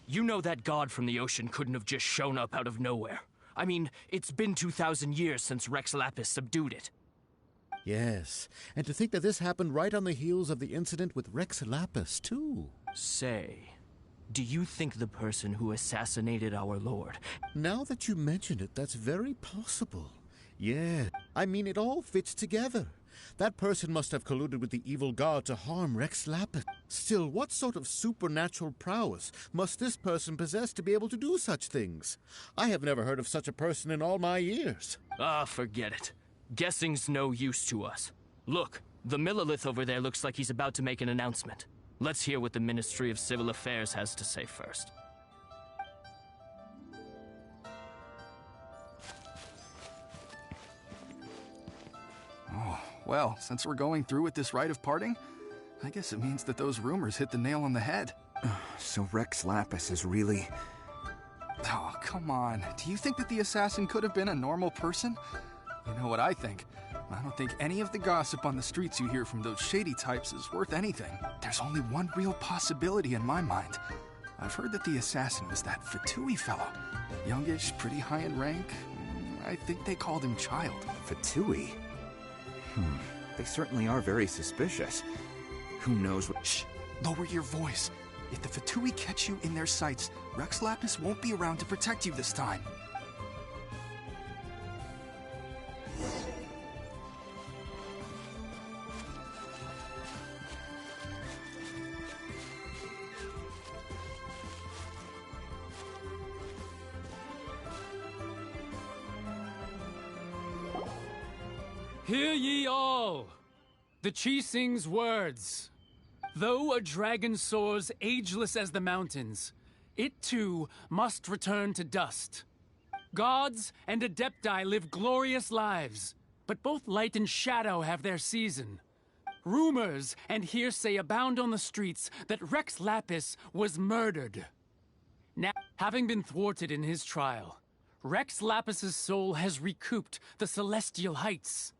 You know that god from the ocean couldn't have just shown up out of nowhere. I mean, it's been 2,000 years since Rex Lapis subdued it. Yes, and to think that this happened right on the heels of the incident with Rex Lapis, too. Say, do you think the person who assassinated our lord... Now that you mention it, that's very possible. Yeah, I mean, it all fits together. That person must have colluded with the evil god to harm Rex Lapis. Still, what sort of supernatural prowess must this person possess to be able to do such things? I have never heard of such a person in all my years. Ah, forget it. Guessing's no use to us. Look, the Millilith over there looks like he's about to make an announcement. Let's hear what the Ministry of Civil Affairs has to say first. Oh, well, since we're going through with this rite of parting, I guess it means that those rumors hit the nail on the head. So Rex Lapis is really... Oh, come on. Do you think that the assassin could have been a normal person? You know what I think? I don't think any of the gossip on the streets you hear from those shady types is worth anything. There's only one real possibility in my mind. I've heard that the assassin was that Fatui fellow. Youngish, pretty high in rank. I think they called him Childe. Fatui? They certainly are very suspicious. Who knows what— Shh! Lower your voice. If the Fatui catch you in their sights, Rex Lapis won't be around to protect you this time. Hear ye all! The Chi-Sing's words. Though a dragon soars ageless as the mountains, it too must return to dust. Gods and Adepti live glorious lives, but both light and shadow have their season. Rumors and hearsay abound on the streets that Rex Lapis was murdered. Now, having been thwarted in his trial, Rex Lapis's soul has recouped the celestial heights.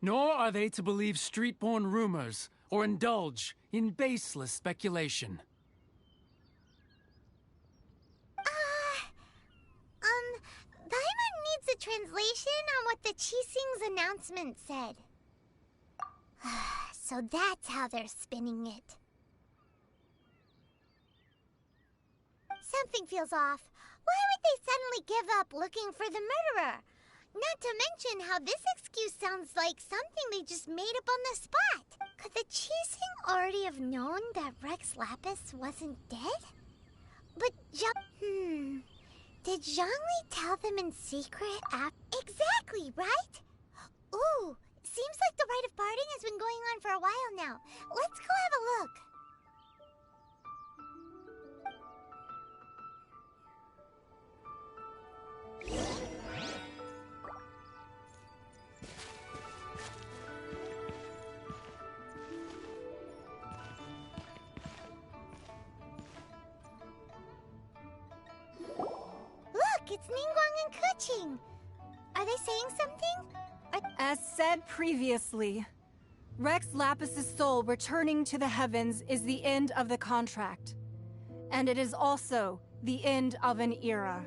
Nor are they to believe street-born rumors or indulge in baseless speculation. Paimon needs a translation on what the Chi-Sing's announcement said. So that's how they're spinning it. Something feels off. Why would they suddenly give up looking for the murderer? Not to mention how this excuse sounds like something they just made up on the spot. Could the Chi-Sing already have known that Rex Lapis wasn't dead? But did Zhongli tell them in secret Exactly, right? Ooh, seems like the rite of parting has been going on for a while now. Let's go have a look. It's Ningguang and Keqing. Are they saying something? As said previously, Rex Lapis's soul returning to the heavens is the end of the contract. And it is also the end of an era.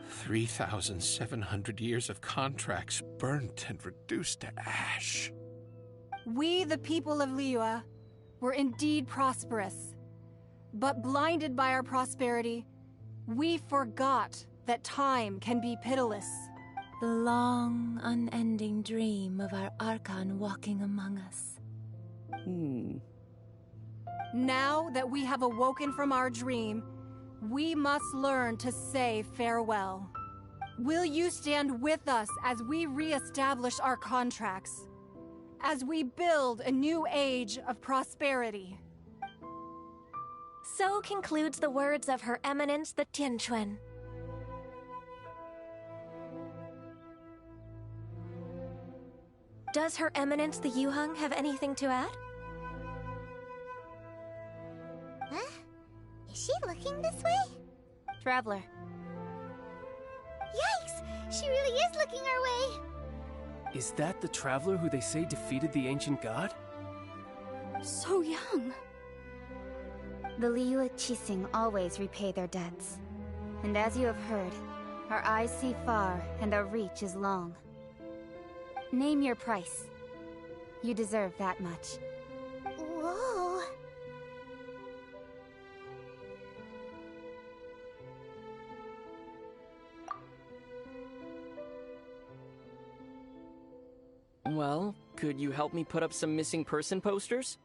3,700 years of contracts burnt and reduced to ash. We, the people of Liyue, were indeed prosperous. But blinded by our prosperity, we forgot that time can be pitiless. The long, unending dream of our Archon walking among us. Now that we have awoken from our dream, we must learn to say farewell. Will you stand with us as we re-establish our contracts? As we build a new age of prosperity? So concludes the words of Her Eminence the Tianquan. Does Her Eminence the Yuheng have anything to add? Huh? Is she looking this way? Traveler. Yikes! She really is looking our way! Is that the traveler who they say defeated the ancient god? So young. The Liyue Chi-Sing always repay their debts. And as you have heard, our eyes see far and our reach is long. Name your price. You deserve that much. Whoa. Well, could you help me put up some missing person posters?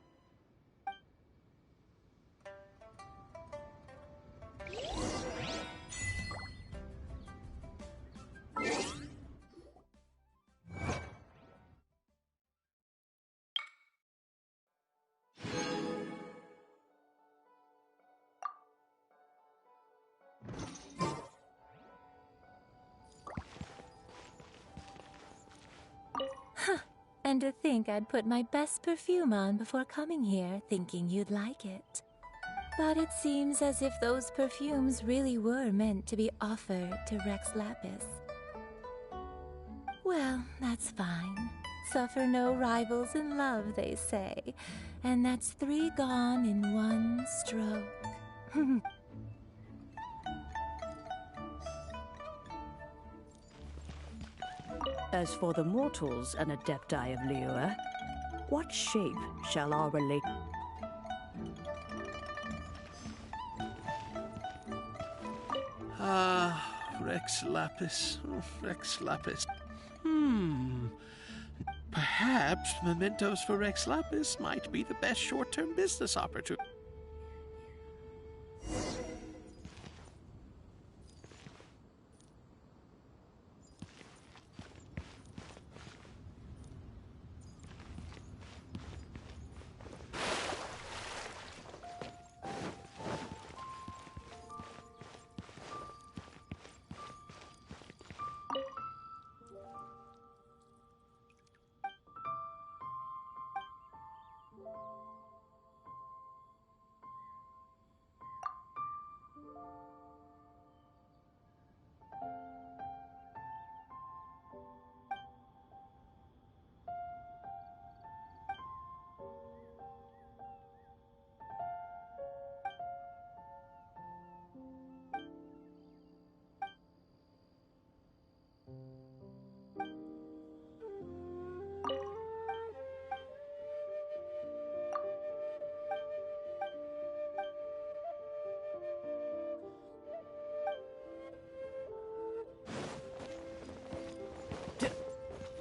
And to think I'd put my best perfume on before coming here, thinking you'd like it. But it seems as if those perfumes really were meant to be offered to Rex Lapis. Well, that's fine. Suffer no rivals in love, they say. And that's 3 gone in one stroke. As for the mortals and adepti of Liyue, what shape shall our relate... Rex Lapis. Rex Lapis. Perhaps mementos for Rex Lapis might be the best short-term business opportunity.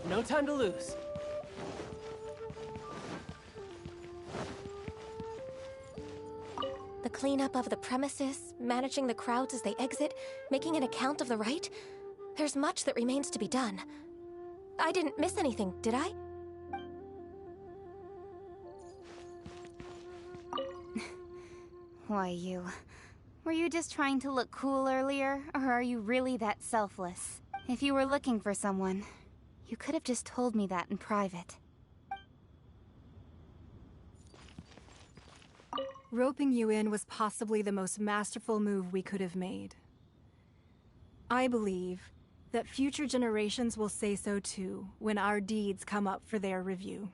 No time to lose. The cleanup of the premises, managing the crowds as they exit, making an account of the rite. There's much that remains to be done. I didn't miss anything, did I? Why, you... Were you just trying to look cool earlier, or are you really that selfless? If you were looking for someone, you could have just told me that in private. Roping you in was possibly the most masterful move we could have made. I believe that future generations will say so too when our deeds come up for their review.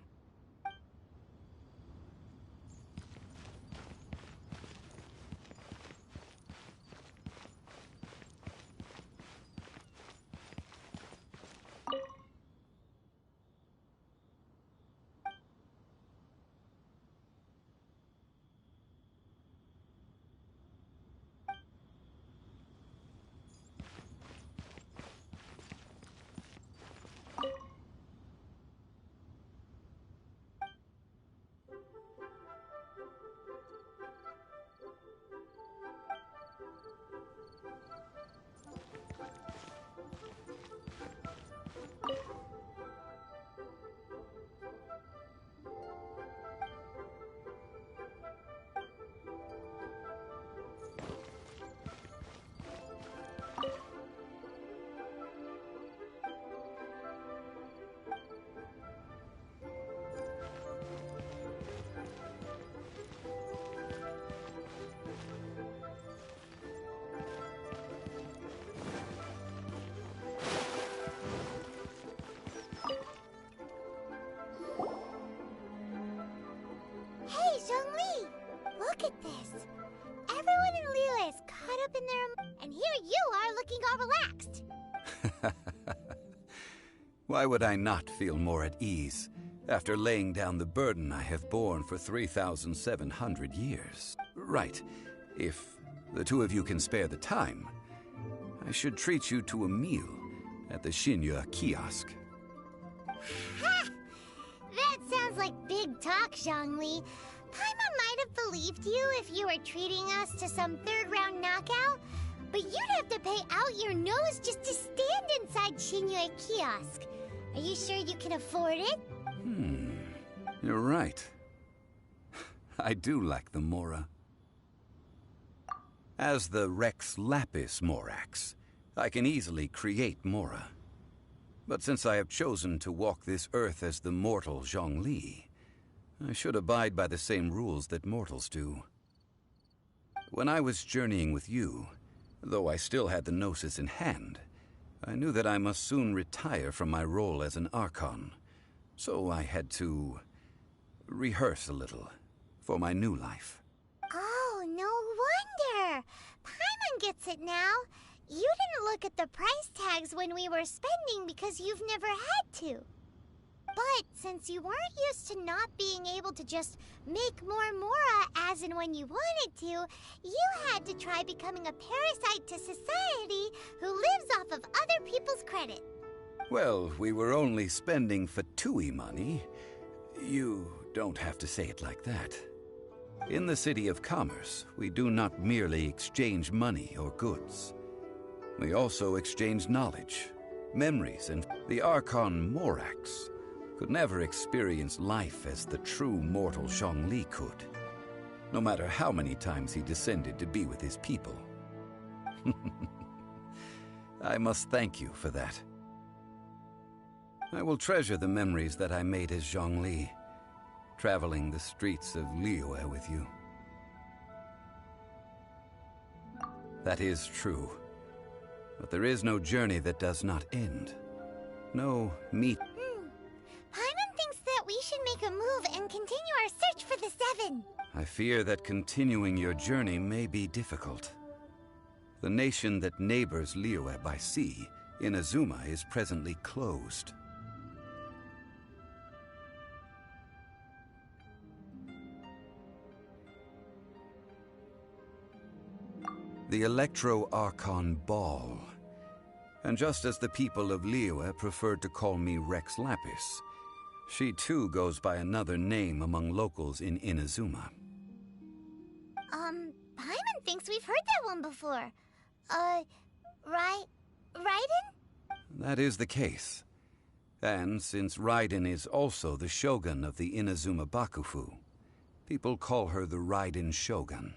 Hey, Zhongli! Look at this! Everyone in Liyue is caught up in their... And here you are looking all relaxed! Why would I not feel more at ease after laying down the burden I have borne for 3,700 years? Right. If the two of you can spare the time, I should treat you to a meal at the Xinyu kiosk. Ha! That sounds like big talk, Zhongli. Paimon might have believed you if you were treating us to some third-round knockout, but you'd have to pay out your nose just to stand inside Xinyu kiosk. Are you sure you can afford it? You're right. I do like the Mora. As the Rex Lapis Morax, I can easily create Mora. But since I have chosen to walk this earth as the mortal Zhongli, I should abide by the same rules that mortals do. When I was journeying with you, though I still had the Gnosis in hand, I knew that I must soon retire from my role as an Archon, So I had to rehearse a little for my new life. Oh, no wonder! Paimon gets it now. You didn't look at the price tags when we were spending because you've never had to. But since you weren't used to not being able to just make more Mora as and when you wanted to, you had to try becoming a parasite to society who lives off of other people's credit. Well, we were only spending Fatui money. You don't have to say it like that. In the City of Commerce, we do not merely exchange money or goods. We also exchange knowledge, memories, and the Archon Morax could never experience life as the true mortal Zhongli could, no matter how many times he descended to be with his people. I must thank you for that. I will treasure the memories that I made as Zhongli, traveling the streets of Liyue with you. That is true. But there is no journey that does not end. No meet. Paimon thinks that we should make a move and continue our search for the Seven. I fear that continuing your journey may be difficult. The nation that neighbors Liyue by sea, Inazuma, is presently closed. The Electro-Archon Ball. And just as the people of Liyue preferred to call me Rex Lapis, she too goes by another name among locals in Inazuma. Paimon thinks we've heard that one before. Raiden? That is the case. And since Raiden is also the shogun of the Inazuma Bakufu, people call her the Raiden Shogun.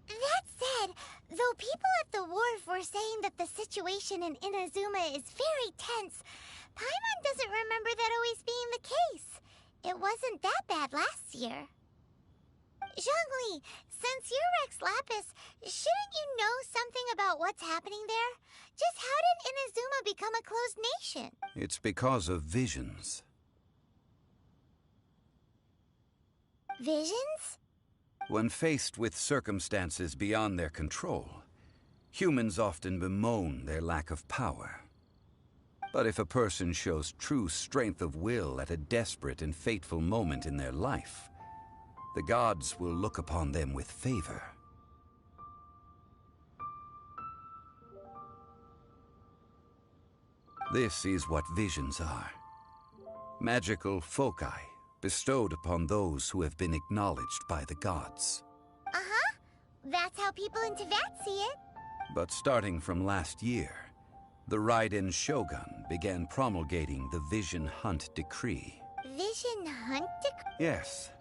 That said, though people at the wharf were saying that the situation in Inazuma is very tense, Paimon doesn't remember that always being the case. It wasn't that bad last year. Zhongli, since you're Rex Lapis, shouldn't you know something about what's happening there? Just how did Inazuma become a closed nation? It's because of visions. Visions? When faced with circumstances beyond their control, humans often bemoan their lack of power. But if a person shows true strength of will at a desperate and fateful moment in their life, the gods will look upon them with favor. This is what visions are. Magical foci bestowed upon those who have been acknowledged by the gods. Uh-huh. That's how people in Teyvat see it. But starting from last year, the Raiden Shogun began promulgating the Vision Hunt Decree. Vision Hunt Decree? Yes.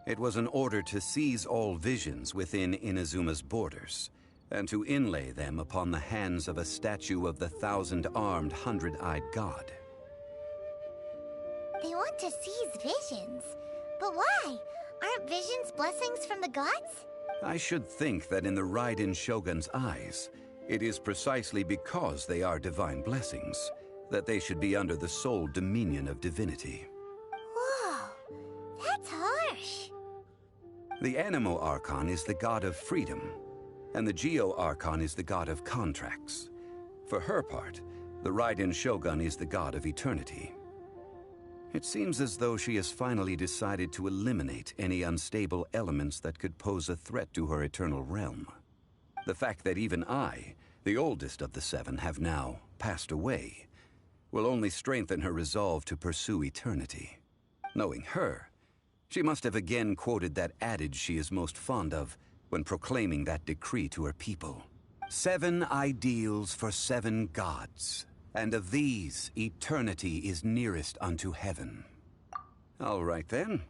It was an order to seize all visions within Inazuma's borders, and to inlay them upon the hands of a statue of the 1,000-armed, 100-eyed god. They want to seize visions. But why? Aren't visions blessings from the gods? I should think that in the Raiden Shogun's eyes, it is precisely because they are divine blessings that they should be under the sole dominion of divinity. Whoa, that's harsh. The Animo Archon is the god of freedom, and the Geo Archon is the god of contracts. For her part, the Raiden Shogun is the god of eternity. It seems as though she has finally decided to eliminate any unstable elements that could pose a threat to her eternal realm. The fact that even I, the oldest of the seven, have now passed away, will only strengthen her resolve to pursue eternity. Knowing her, she must have again quoted that adage she is most fond of when proclaiming that decree to her people. 7 ideals for 7 gods, and of these, eternity is nearest unto heaven. All right then.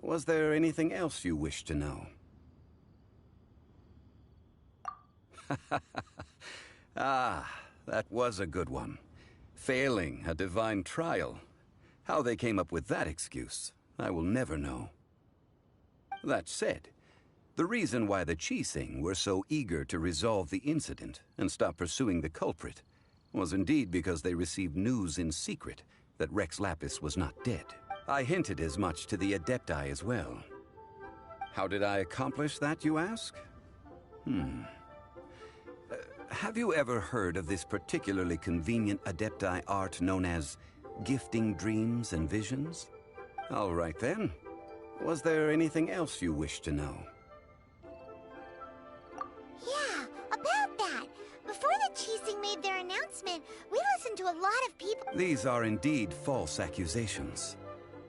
Was there anything else you wished to know? Ah, that was a good one. Failing a divine trial. How they came up with that excuse, I will never know. That said, The reason why the Qixing were so eager to resolve the incident and stop pursuing the culprit was indeed because they received news in secret that Rex Lapis was not dead. I hinted as much to the Adepti as well. How did I accomplish that, you ask? Have you ever heard of this particularly convenient Adepti art known as gifting dreams and visions? All right then. Was there anything else you wish to know? Yeah, about that. Before the Qixing made their announcement, we listened to a lot of people. These are indeed false accusations.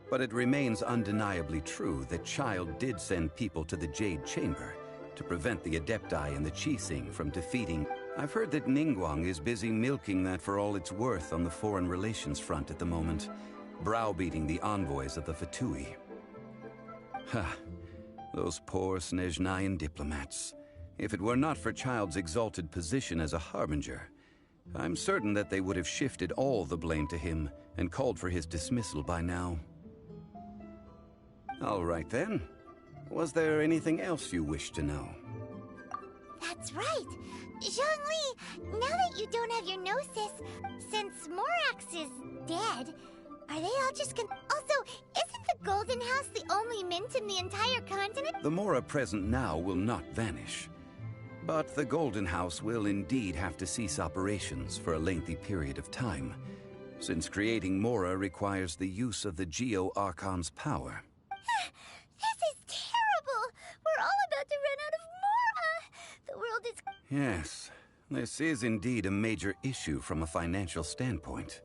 But it remains undeniably true that Childe did send people to the Jade Chamber to prevent the Adepti and the Qixing from defeating. I've heard that Ningguang is busy milking that for all it's worth on the foreign relations front at the moment, browbeating the envoys of the Fatui. Ha! Those poor Snezhnayan diplomats. If it were not for Childe's exalted position as a harbinger, I'm certain that they would have shifted all the blame to him and called for his dismissal by now. All right then. Was there anything else you wish to know? That's right. Zhongli, now that you don't have your gnosis, since Morax is dead, are they all just gonna... Also, isn't the Golden House the only mint in the entire continent? The Mora present now will not vanish. But the Golden House will indeed have to cease operations for a lengthy period of time, since creating Mora requires the use of the Geo-Archon's power. This is terrible! We're all about to run out of Mora! The world is... Yes, this is indeed a major issue from a financial standpoint.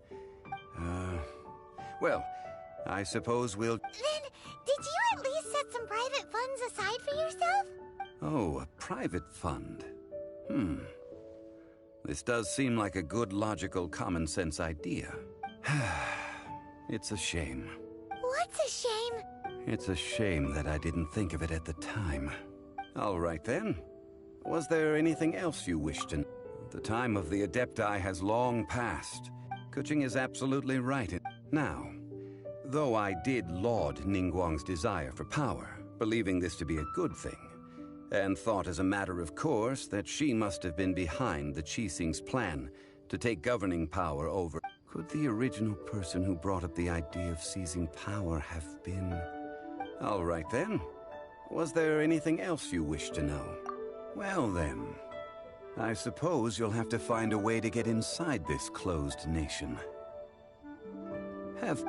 Well, I suppose we'll... Then, did you at least set some private funds aside for yourself? Oh, a private fund. This does seem like a good, logical, common-sense idea. It's a shame. What's a shame? It's a shame that I didn't think of it at the time. All right then. Was there anything else you wished to know? The time of the Adepti has long passed. Kuching is absolutely right. Now, though I did laud Ningguang's desire for power, believing this to be a good thing, and thought as a matter of course that she must have been behind the Qixing's plan to take governing power over... Could the original person who brought up the idea of seizing power have been... All right then. Was there anything else you wish to know? Well then, I suppose you'll have to find a way to get inside this closed nation. Have...